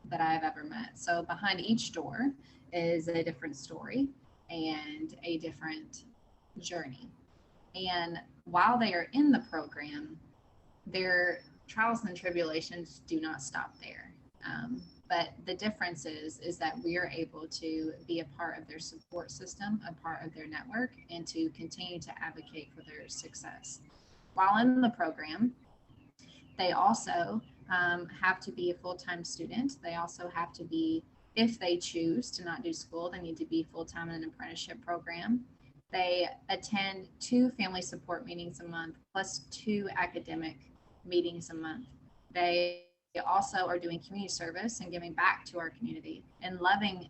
that I've ever met. So behind each door is a different story and a different journey. And while they are in the program, their trials and tribulations do not stop there. But the difference is that we are able to be a part of their support system, a part of their network, and to continue to advocate for their success. While in the program, they also have to be a full-time student. They also have to be, if they choose to not do school, they need to be full-time in an apprenticeship program. They attend 2 family support meetings a month, plus 2 academic meetings a month. They also are doing community service and giving back to our community and loving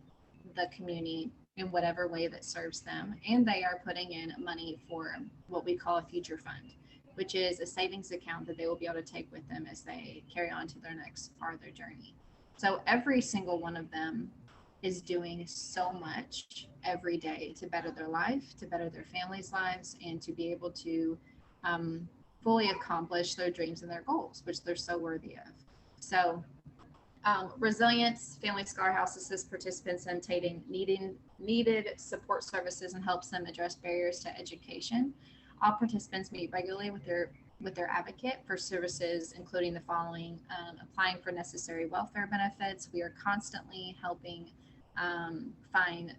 the community in whatever way that serves them. And they are putting in money for what we call a future fund, which is a savings account that they will be able to take with them as they carry on to their next part of their journey. So every single one of them is doing so much every day to better their life, to better their families' lives, and to be able to fully accomplish their dreams and their goals, which they're so worthy of. So Resilience Family Scholar House assists participants in obtaining needed support services and helps them address barriers to education. All participants meet regularly with their advocate for services, including the following: applying for necessary welfare benefits. We are constantly helping find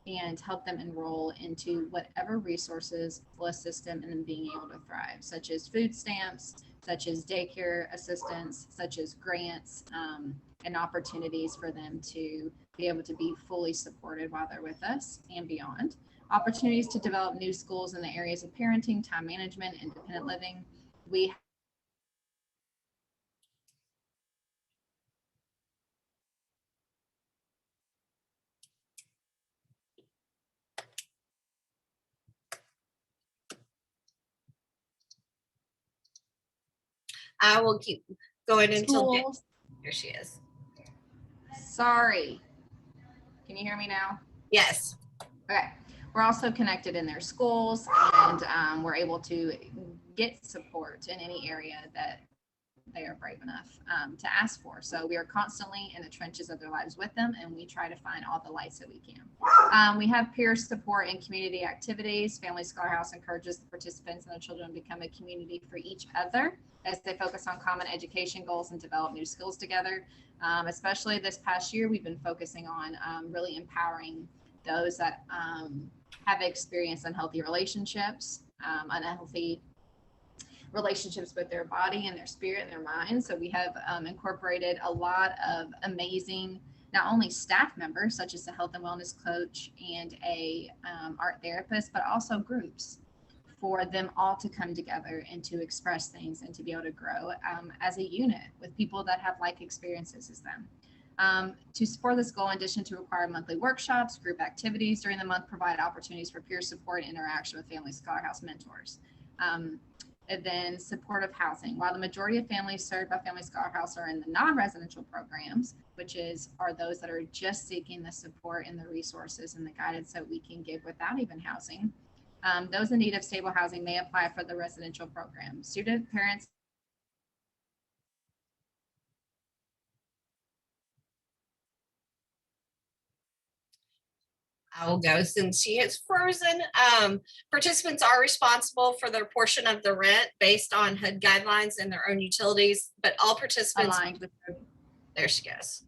and help them enroll into whatever resources will assist them in being able to thrive, such as food stamps, such as daycare assistance, such as grants, and opportunities for them to be able to be fully supported while they're with us and beyond. Opportunities to develop new skills in the areas of parenting, time management, independent living. I will keep going until Schools. Here she is. Sorry. Can you hear me now? Yes. Okay. We're also connected in their schools, and we're able to get support in any area that they are brave enough to ask for. So we are constantly in the trenches of their lives with them, and we try to find all the lights that we can. We have peer support and community activities. Family Scholar House encourages the participants and their children to become a community for each other as they focus on common education goals and develop new skills together. Especially this past year, we've been focusing on really empowering those that have experienced unhealthy relationships, unhealthy relationships with their body and their spirit and their mind. So we have incorporated a lot of amazing, not only staff members, such as a health and wellness coach and a art therapist, but also groups for them all to come together and to express things and to be able to grow as a unit with people that have like experiences as them. To support this goal, in addition to require monthly workshops, group activities during the month, provide opportunities for peer support and interaction with Family Scholar House mentors. And then supportive housing. While the majority of families served by Family Scholar House are in the non-residential programs, which are those that are just seeking the support and the resources and the guidance that we can give without even housing. Those in need of stable housing may apply for the residential program. Student parents I will go since she is frozen. Participants are responsible for their portion of the rent based on HUD guidelines and their own utilities, but all participants, aligned with their, there she goes.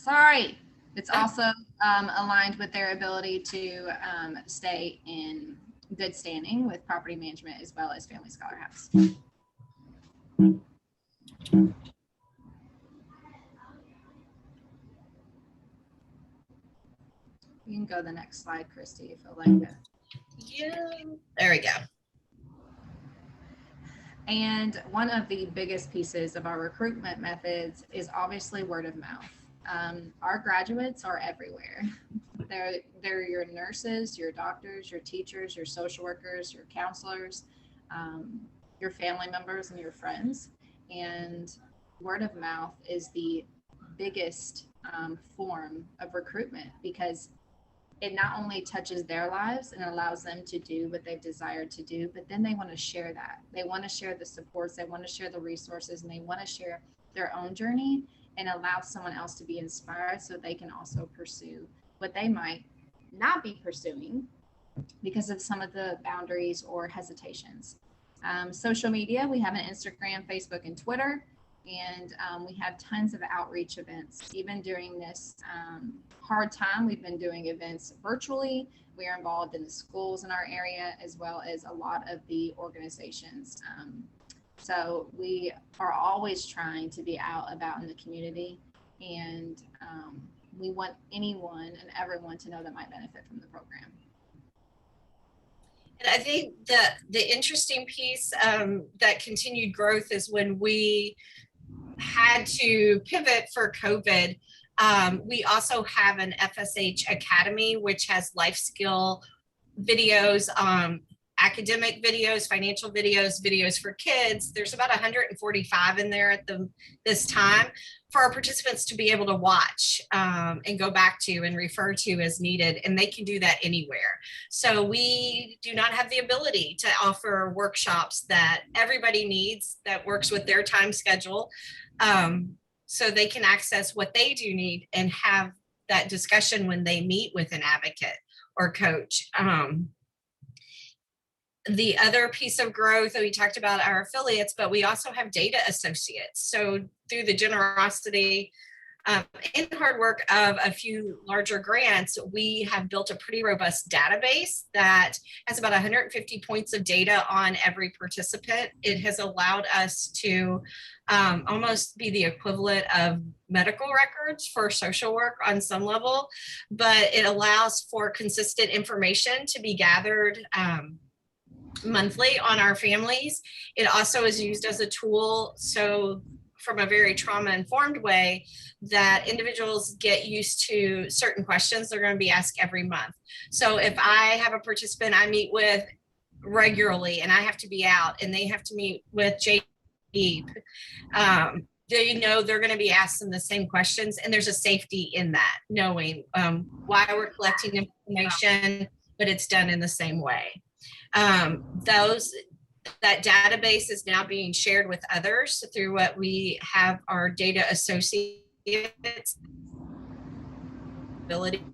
sorry, it's also aligned with their ability to stay in good standing with property management as well as Family Scholar House. You can go to the next slide, Christy, if you'd like to. Yeah, there we go. And one of the biggest pieces of our recruitment methods is obviously word of mouth. Our graduates are everywhere. They're your nurses, your doctors, your teachers, your social workers, your counselors, your family members, and your friends. And word of mouth is the biggest form of recruitment, because it not only touches their lives and allows them to do what they've desired to do, but then they want to share that. They want to share the supports, they want to share the resources, and they want to share their own journey and allow someone else to be inspired so they can also pursue what they might not be pursuing because of some of the boundaries or hesitations. Social media, we have an Instagram, Facebook, and Twitter. And we have tons of outreach events. Even during this hard time, we've been doing events virtually. We are involved in the schools in our area, as well as a lot of the organizations. So we are always trying to be out about in the community, and we want anyone and everyone to know that might benefit from the program. And I think the interesting piece that continued growth is when we had to pivot for COVID. We also have an Fsh Academy, which has life skill videos, academic videos, financial videos, videos for kids. There's about 145 in there at this time for our participants to be able to watch and go back to and refer to as needed. And they can do that anywhere. So we do not have the ability to offer workshops that everybody needs that works with their time schedule. So they can access what they do need and have that discussion when they meet with an advocate or coach. The other piece of growth, we talked about our affiliates, but we also have data associates. So through the generosity and hard work of a few larger grants, we have built a pretty robust database that has about 150 points of data on every participant. It has allowed us to almost be the equivalent of medical records for social work on some level, but it allows for consistent information to be gathered monthly on our families. It also is used as a tool, so from a very trauma-informed way, that individuals get used to certain questions they're going to be asked every month. So if I have a participant I meet with regularly and I have to be out and they have to meet with JD, they know they're going to be asked them the same questions, and there's a safety in that, knowing why we're collecting information, but it's done in the same way. That database is now being shared with others through what we have our data associates ability to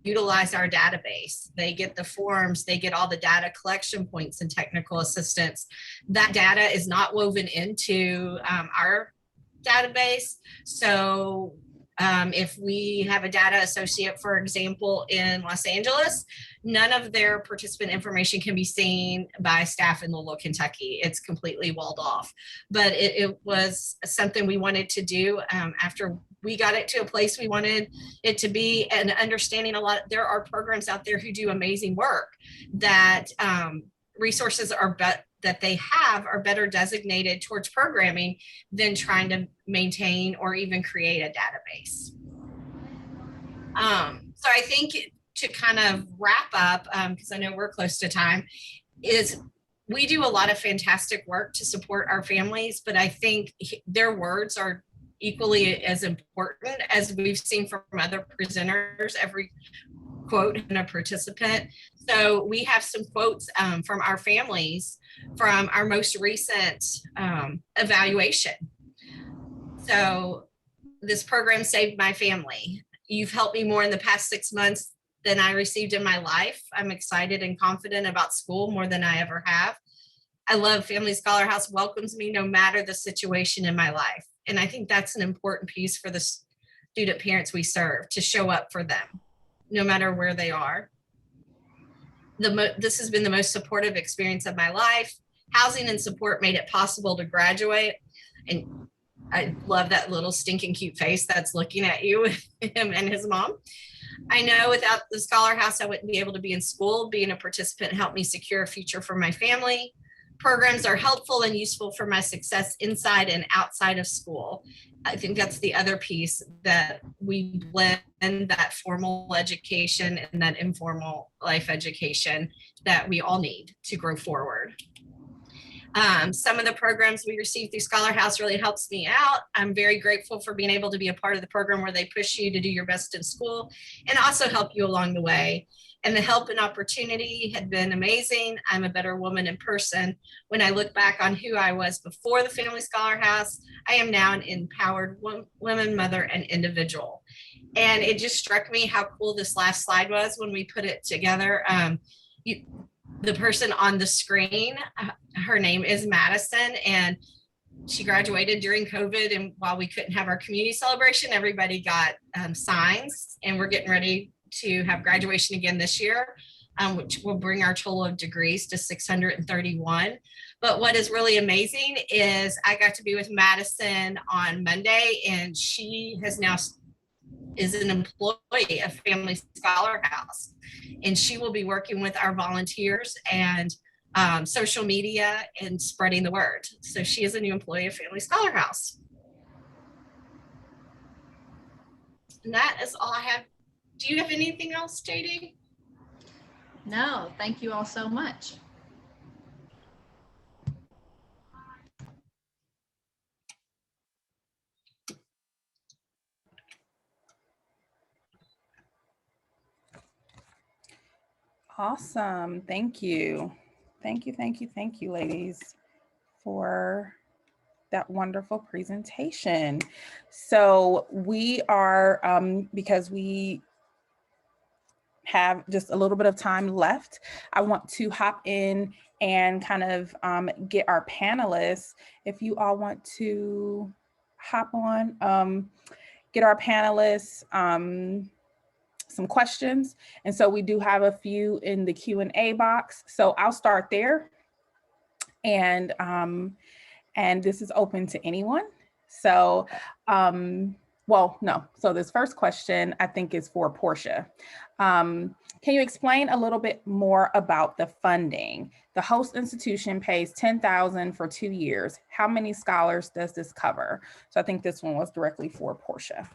utilize our database. They get the forms, they get all the data collection points and technical assistance. That data is not woven into our database. So if we have a data associate, for example, in Los Angeles, none of their participant information can be seen by staff in Louisville, Kentucky. It's completely walled off. But it was something we wanted to do after we got it to a place we wanted it to be, and understanding there are programs out there who do amazing work that resources that they have are better designated towards programming than trying to maintain or even create a database. So I think to kind of wrap up, because I know we're close to time, is we do a lot of fantastic work to support our families, but I think their words are equally as important, as we've seen from other presenters. Every quote and a participant. So we have some quotes from our families from our most recent evaluation. So this program saved my family. You've helped me more in the past 6 months than I received in my life. I'm excited and confident about school more than I ever have. I love Family Scholar House welcomes me no matter the situation in my life. And I think that's an important piece for the student parents we serve, to show up for them, no matter where they are. This has been the most supportive experience of my life. Housing and support made it possible to graduate. And I love that little stinking cute face that's looking at you with him and his mom. I know without the Scholar House, I wouldn't be able to be in school. Being a participant helped me secure a future for my family. Programs are helpful and useful for my success inside and outside of school. I think that's the other piece, that we blend that formal education and that informal life education that we all need to grow forward. Some of the programs we receive through Scholar House really helps me out. I'm very grateful for being able to be a part of the program where they push you to do your best in school and also help you along the way. And the help and opportunity had been amazing. I'm a better woman in person. When I look back on who I was before the Family Scholar House, I am now an empowered woman, mother, and individual. And it just struck me how cool this last slide was when we put it together. The person on the screen, her name is Madison, and she graduated during COVID. And while we couldn't have our community celebration, everybody got signs, and we're getting ready to have graduation again this year, which will bring our total of degrees to 631. But what is really amazing is I got to be with Madison on Monday, and she has now is an employee of Family Scholar House, and she will be working with our volunteers and social media and spreading the word. So she is a new employee of Family Scholar House. And that is all I have. Do you have anything else, JD? No, thank you all so much. Awesome. Thank you. Thank you, ladies, for that wonderful presentation. So we are, because we have just a little bit of time left, I want to hop in and kind of get our panelists, if you all want to hop on, get our panelists some questions. And so we do have a few in the Q&A box. So I'll start there. And this is open to anyone. So, well, no. So this first question, I think, is for Portia. Can you explain a little bit more about the funding? The host institution pays $10,000 for 2 years. How many scholars does this cover? So I think this one was directly for Portia.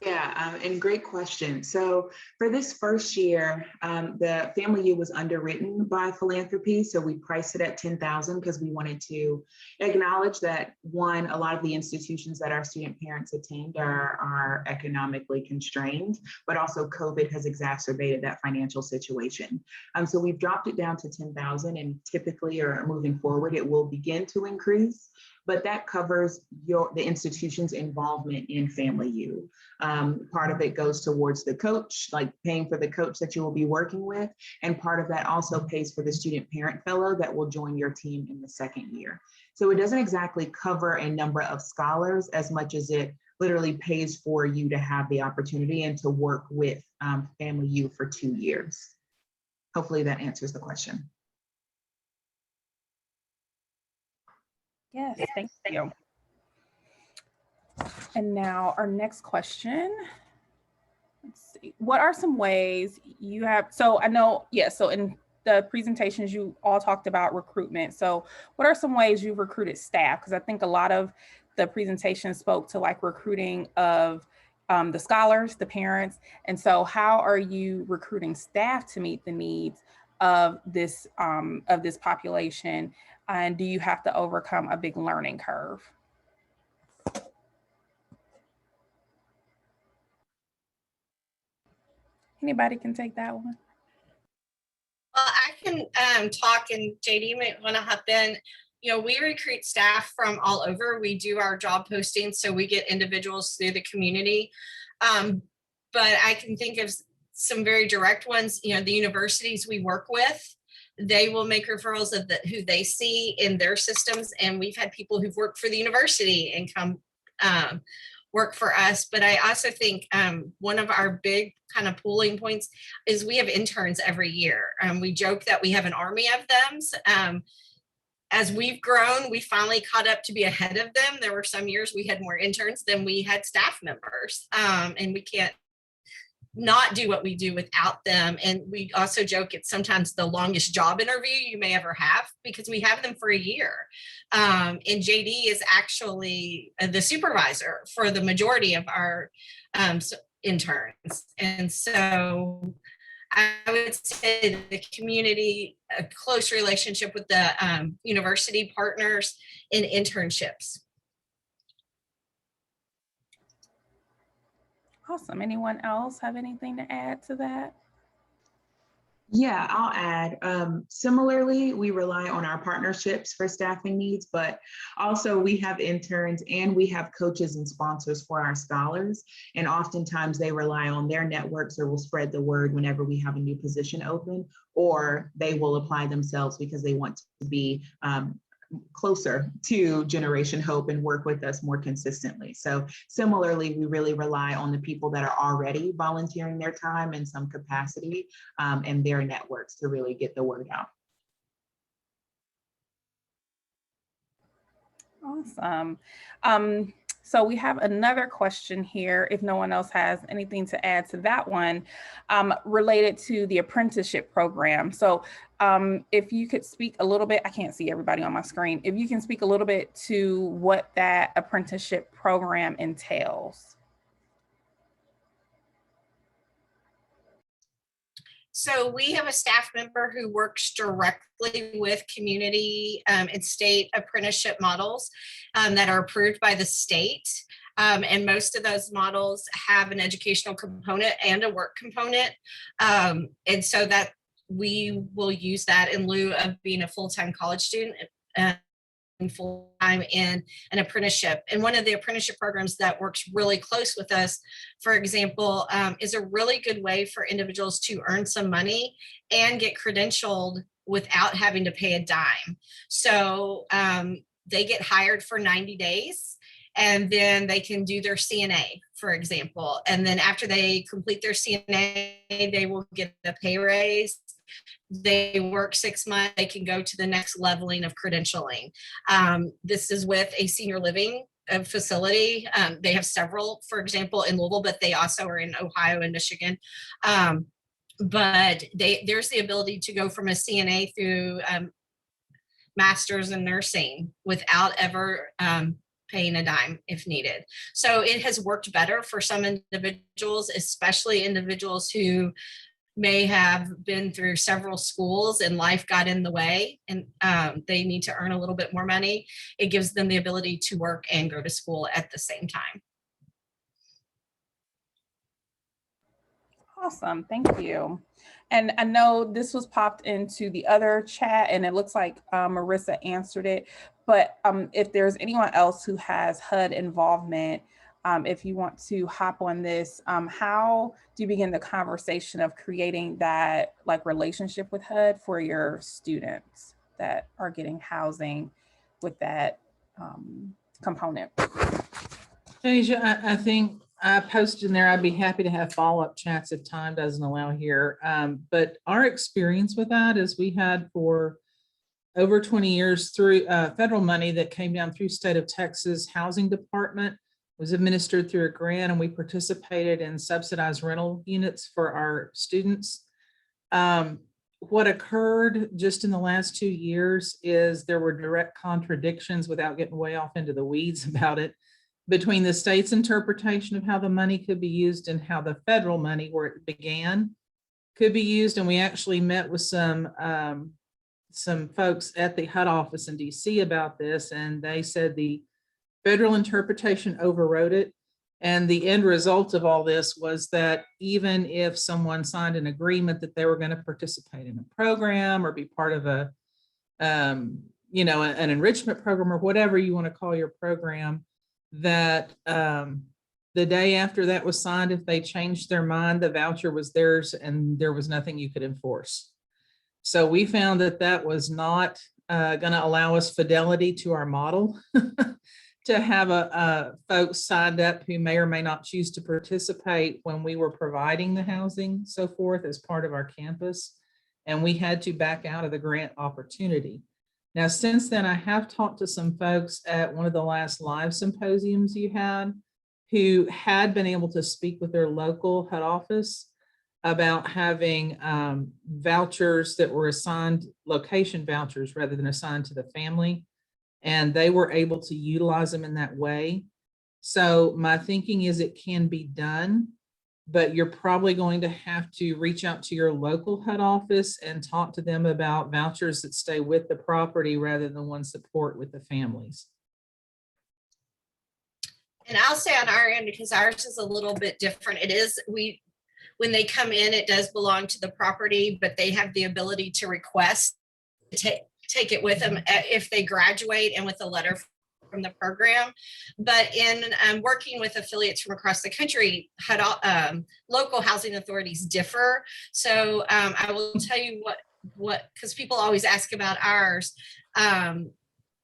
Yeah, and great question. So for this first year, the Family U was underwritten by philanthropy. So we priced it at $10,000 because we wanted to acknowledge that, one, a lot of the institutions that our student parents attend are economically constrained, but also COVID has exacerbated that financial situation. So we've dropped it down to $10,000, and typically, or moving forward, it will begin to increase. But that covers the institution's involvement in Family U. Part of it goes towards the coach, like paying for the coach that you will be working with. And part of that also pays for the student parent fellow that will join your team in the second year. So it doesn't exactly cover a number of scholars as much as it literally pays for you to have the opportunity and to work with Family U for 2 years. Hopefully that answers the question. Yes, thank you. And now our next question. Let's see. What are some ways you have, so I know, so in the presentations you all talked about recruitment. So what are some ways you've recruited staff? Because I think a lot of the presentation spoke to like recruiting of the scholars, the parents. And so how are you recruiting staff to meet the needs of this population? And do you have to overcome a big learning curve? Anybody can take that one. Well, I can talk, and JD might want to hop in. You know, we recruit staff from all over. We do our job postings, so we get individuals through the community. But I can think of some very direct ones. You know, the universities we work with, they will make referrals of who they see in their systems. And we've had people who've worked for the university and come work for us. But I also think one of our big kind of pooling points is we have interns every year. We joke that we have an army of them. As we've grown, we finally caught up to be ahead of them. There were some years we had more interns than we had staff members, and we can't not do what we do without them. And we also joke it's sometimes the longest job interview you may ever have because we have them for a year. And JD is actually the supervisor for the majority of our interns. And so I would say the community, a close relationship with the university partners in internships. Awesome. Anyone else have anything to add to that? Yeah, I'll add. Similarly, we rely on our partnerships for staffing needs, but also we have interns and we have coaches and sponsors for our scholars. And oftentimes they rely on their networks or will spread the word whenever we have a new position open, or they will apply themselves because they want to be closer to Generation Hope and work with us more consistently. So similarly, we really rely on the people that are already volunteering their time in some capacity and their networks to really get the word out. Awesome. So we have another question here, if no one else has anything to add to that one, related to the apprenticeship program. So if you could speak a little bit, I can't see everybody on my screen. If you can speak a little bit to what that apprenticeship program entails. So we have a staff member who works directly with community and state apprenticeship models that are approved by the state. And most of those models have an educational component and a work component. And so that we will use that in lieu of being a full-time college student full-time in an apprenticeship. And one of the apprenticeship programs that works really close with us, for example, is a really good way for individuals to earn some money and get credentialed without having to pay a dime. So they get hired for 90 days and then they can do their CNA, for example. And then after they complete their CNA, they will get a pay raise. They work 6 months, they can go to the next leveling of credentialing. This is with a senior living facility. They have several, for example, in Louisville, but they also are in Ohio and Michigan. But there's the ability to go from a CNA through master's in nursing without ever paying a dime if needed. So it has worked better for some individuals, especially individuals who may have been through several schools and life got in the way and they need to earn a little bit more money. It gives them the ability to work and go to school at the same time. Awesome, thank you. And I know this was popped into the other chat and it looks like Marissa answered it, but if there's anyone else who has HUD involvement, if you want to hop on this, how do you begin the conversation of creating that like relationship with HUD for your students that are getting housing with that component? Asia, I think I posted in there, I'd be happy to have follow-up chats if time doesn't allow here. But our experience with that is we had for over 20 years through federal money that came down through state of Texas Housing Department, was administered through a grant, and we participated in subsidized rental units for our students. What occurred just in the last 2 years is there were direct contradictions, without getting way off into the weeds about it, between the state's interpretation of how the money could be used and how the federal money, where it began, could be used. And we actually met with some folks at the HUD office in DC about this, and they said the federal interpretation overrode it. And the end result of all this was that even if someone signed an agreement that they were going to participate in a program or be part of a, you know, an enrichment program or whatever you want to call your program, that the day after that was signed, if they changed their mind, the voucher was theirs and there was nothing you could enforce. So we found that that was not going to allow us fidelity to our model to have folks signed up who may or may not choose to participate when we were providing the housing, so forth, as part of our campus. And we had to back out of the grant opportunity. Now, since then, I have talked to some folks at one of the last live symposiums you had who had been able to speak with their local HUD office about having vouchers that were assigned, location vouchers rather than assigned to the family. And they were able to utilize them in that way. So my thinking is it can be done, but you're probably going to have to reach out to your local HUD office and talk to them about vouchers that stay with the property rather than one support with the families. And I'll say on our end, because ours is a little bit different. It is, when they come in, it does belong to the property, but they have the ability to request to take it with them if they graduate and with a letter from the program. But in working with affiliates from across the country, local housing authorities differ. So I will tell you what, because people always ask about ours.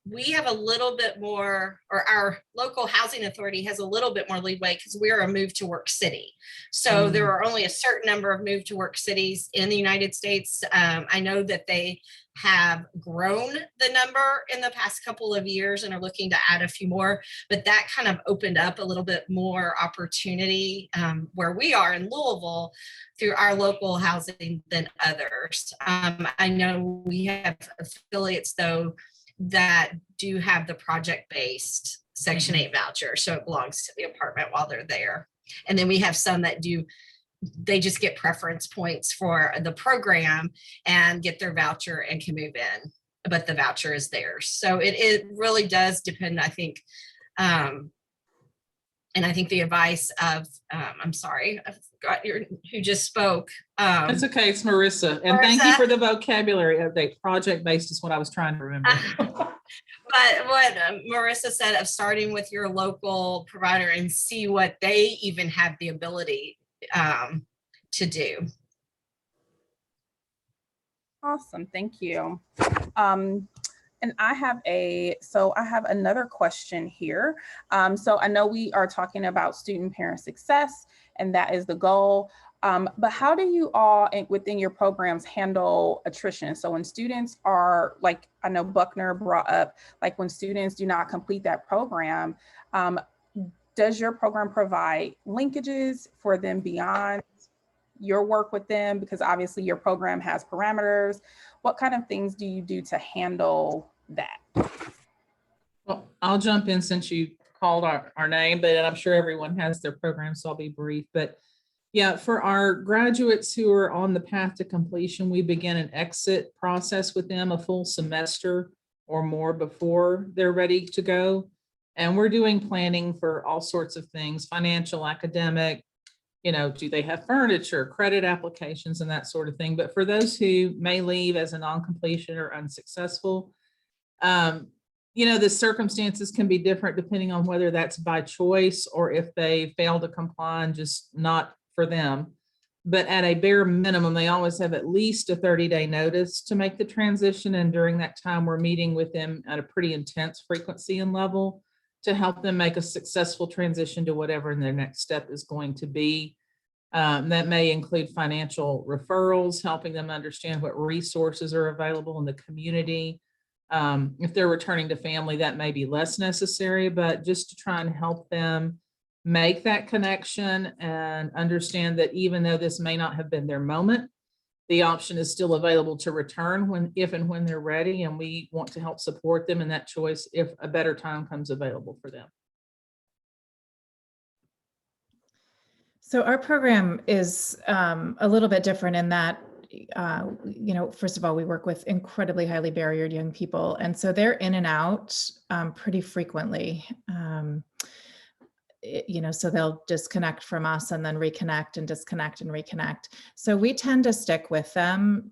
We have a little bit more, or our local housing authority has a little bit more leeway because we're a move to work city. So there are only a certain number of move to work cities in the United States. I know that they have grown the number in the past couple of years and are looking to add a few more, but that kind of opened up a little bit more opportunity where we are in Louisville through our local housing than others. I know we have affiliates though that do have the project-based Section 8 voucher. So it belongs to the apartment while they're there. And then we have some that they just get preference points for the program and get their voucher and can move in, but the voucher is theirs. So it really does depend, I think. And I think the advice of, I'm sorry, I forgot who just spoke. That's okay, it's Marissa. And thank you for the vocabulary update. Project-based is what I was trying to remember. But what Marissa said of starting with your local provider and see what they even have the ability to do. Awesome, thank you. And I have another question here. So I know we are talking about student parent success, and that is the goal. But how do you all within your programs handle attrition? So when students are, like I know Buckner brought up, like when students do not complete that program, does your program provide linkages for them beyond your work with them? Because obviously your program has parameters. What kind of things do you do to handle that? Well, I'll jump in since you called our name, but I'm sure everyone has their program, so I'll be brief. But yeah, for our graduates who are on the path to completion, we begin an exit process with them a full semester or more before they're ready to go. And we're doing planning for all sorts of things, financial, academic, you know, do they have furniture, credit applications, and that sort of thing. But for those who may leave as a non-completion or unsuccessful, you know, the circumstances can be different depending on whether that's by choice or if they fail to comply and just not for them. But at a bare minimum, they always have at least a 30-day notice to make the transition. And during that time, we're meeting with them at a pretty intense frequency and level to help them make a successful transition to whatever their next step is going to be. That may include financial referrals, helping them understand what resources are available in the community. If they're returning to family, that may be less necessary, but just to try and help them make that connection and understand that even though this may not have been their moment, the option is still available to return if and when they're ready. And we want to help support them in that choice if a better time comes available for them. So our program is a little bit different in that, first of all, we work with incredibly highly barriered young people. And so they're in and out pretty frequently. So they'll disconnect from us and then reconnect and disconnect and reconnect. So we tend to stick with them.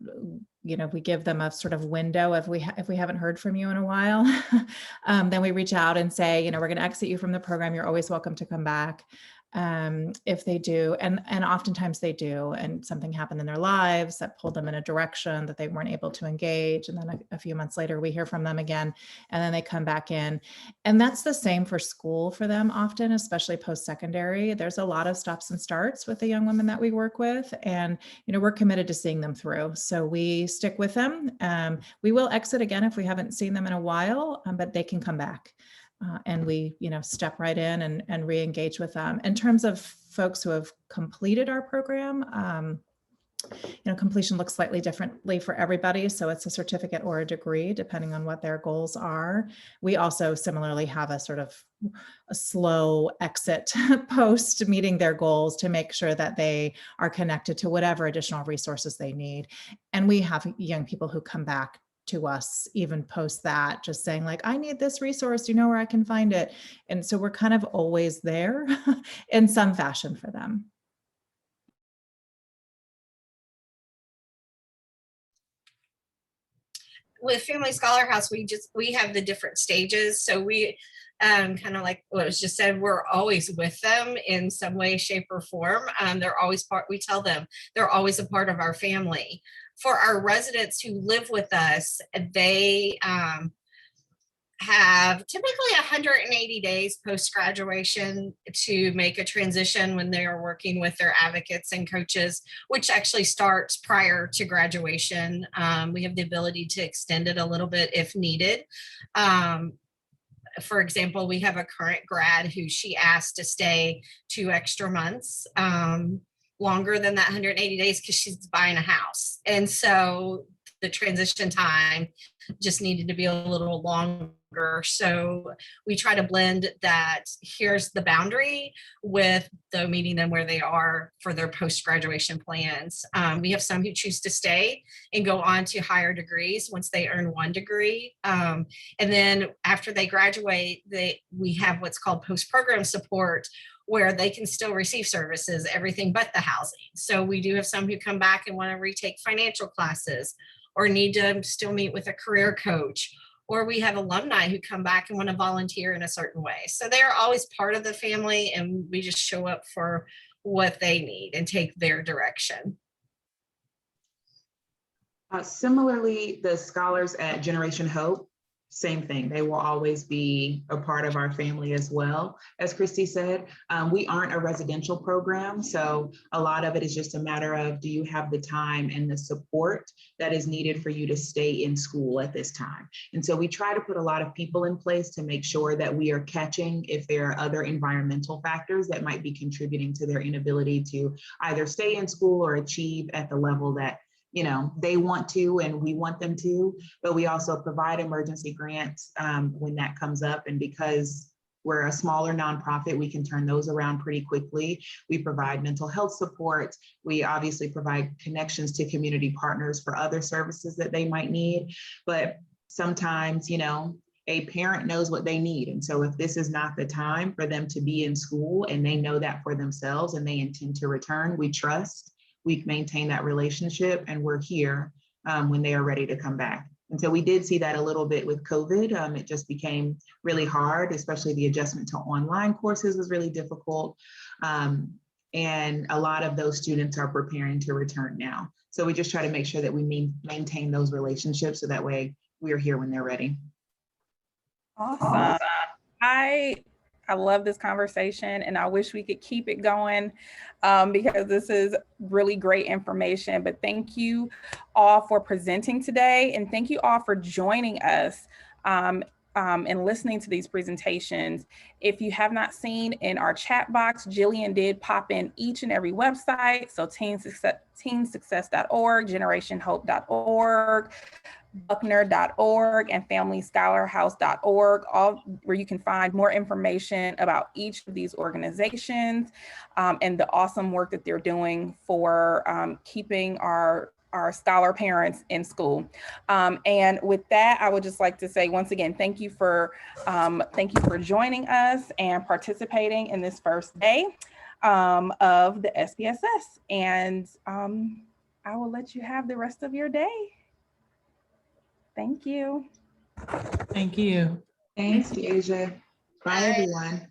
We give them a sort of window if we haven't heard from you in a while, then we reach out and say, we're going to exit you from the program. You're always welcome to come back. If they do, and oftentimes they do, and something happened in their lives that pulled them in a direction that they weren't able to engage. And then a few months later, we hear from them again, and then they come back in. And that's the same for school for them often, especially post-secondary. There's a lot of stops and starts with the young women that we work with. And, we're committed to seeing them through. So we stick with them. We will exit again if we haven't seen them in a while, but they can come back. And we, step right in and re-engage with them. In terms of folks who have completed our program, completion looks slightly differently for everybody. So it's a certificate or a degree, depending on what their goals are. We also similarly have a sort of a slow exit post meeting their goals to make sure that they are connected to whatever additional resources they need. And we have young people who come back to us even post that, just saying like, I need this resource, do you know where I can find it? And so we're kind of always there in some fashion for them. With Family Scholar House, we have the different stages. So we kind of like what was just said, we're always with them in some way, shape, or form. They're always we tell them they're always a part of our family. For our residents who live with us, they have typically 180 days post-graduation to make a transition when they are working with their advocates and coaches, which actually starts prior to graduation. We have the ability to extend it a little bit if needed. For example, we have a current grad who she asked to stay 2 extra months, longer than that 180 days because she's buying a house. And so the transition time just needed to be a little longer. So we try to blend that here's the boundary with the meeting them where they are for their post-graduation plans. We have some who choose to stay and go on to higher degrees once they earn 1 degree. And then after they graduate, we have what's called post-program support, where they can still receive services, everything but the housing. So we do have some who come back and want to retake financial classes or need to still meet with a career coach, or we have alumni who come back and want to volunteer in a certain way. So they're always part of the family, and we just show up for what they need and take their direction. Similarly, the scholars at Generation Hope, same thing. They will always be a part of our family as well. As Christy said, we aren't a residential program. So a lot of it is just a matter of, do you have the time and the support that is needed for you to stay in school at this time? And so we try to put a lot of people in place to make sure that we are catching if there are other environmental factors that might be contributing to their inability to either stay in school or achieve at the level that they want to and we want them to, but we also provide emergency grants when that comes up. And because we're a smaller nonprofit, we can turn those around pretty quickly. We provide mental health support. We obviously provide connections to community partners for other services that they might need. But sometimes, a parent knows what they need. And so if this is not the time for them to be in school and they know that for themselves and they intend to return, we trust. We maintain that relationship and we're here when they are ready to come back. And so we did see that a little bit with COVID. It just became really hard, especially the adjustment to online courses was really difficult. And a lot of those students are preparing to return now. So we just try to make sure that we maintain those relationships so that way we're here when they're ready. Awesome. I love this conversation and I wish we could keep it going because this is really great information. But thank you all for presenting today, and thank you all for joining us and listening to these presentations. If you have not seen in our chat box, Jillian did pop in each and every website. So teensuccess.org, generationhope.org, Buckner.org and familyscholarhouse.org, all where you can find more information about each of these organizations and the awesome work that they're doing for keeping our scholar parents in school. And with that, I would just like to say once again, thank you for joining us and participating in this first day of the SPSS. And I will let you have the rest of your day. Thank you. Thank you. Thanks, Deasia. Bye, everyone.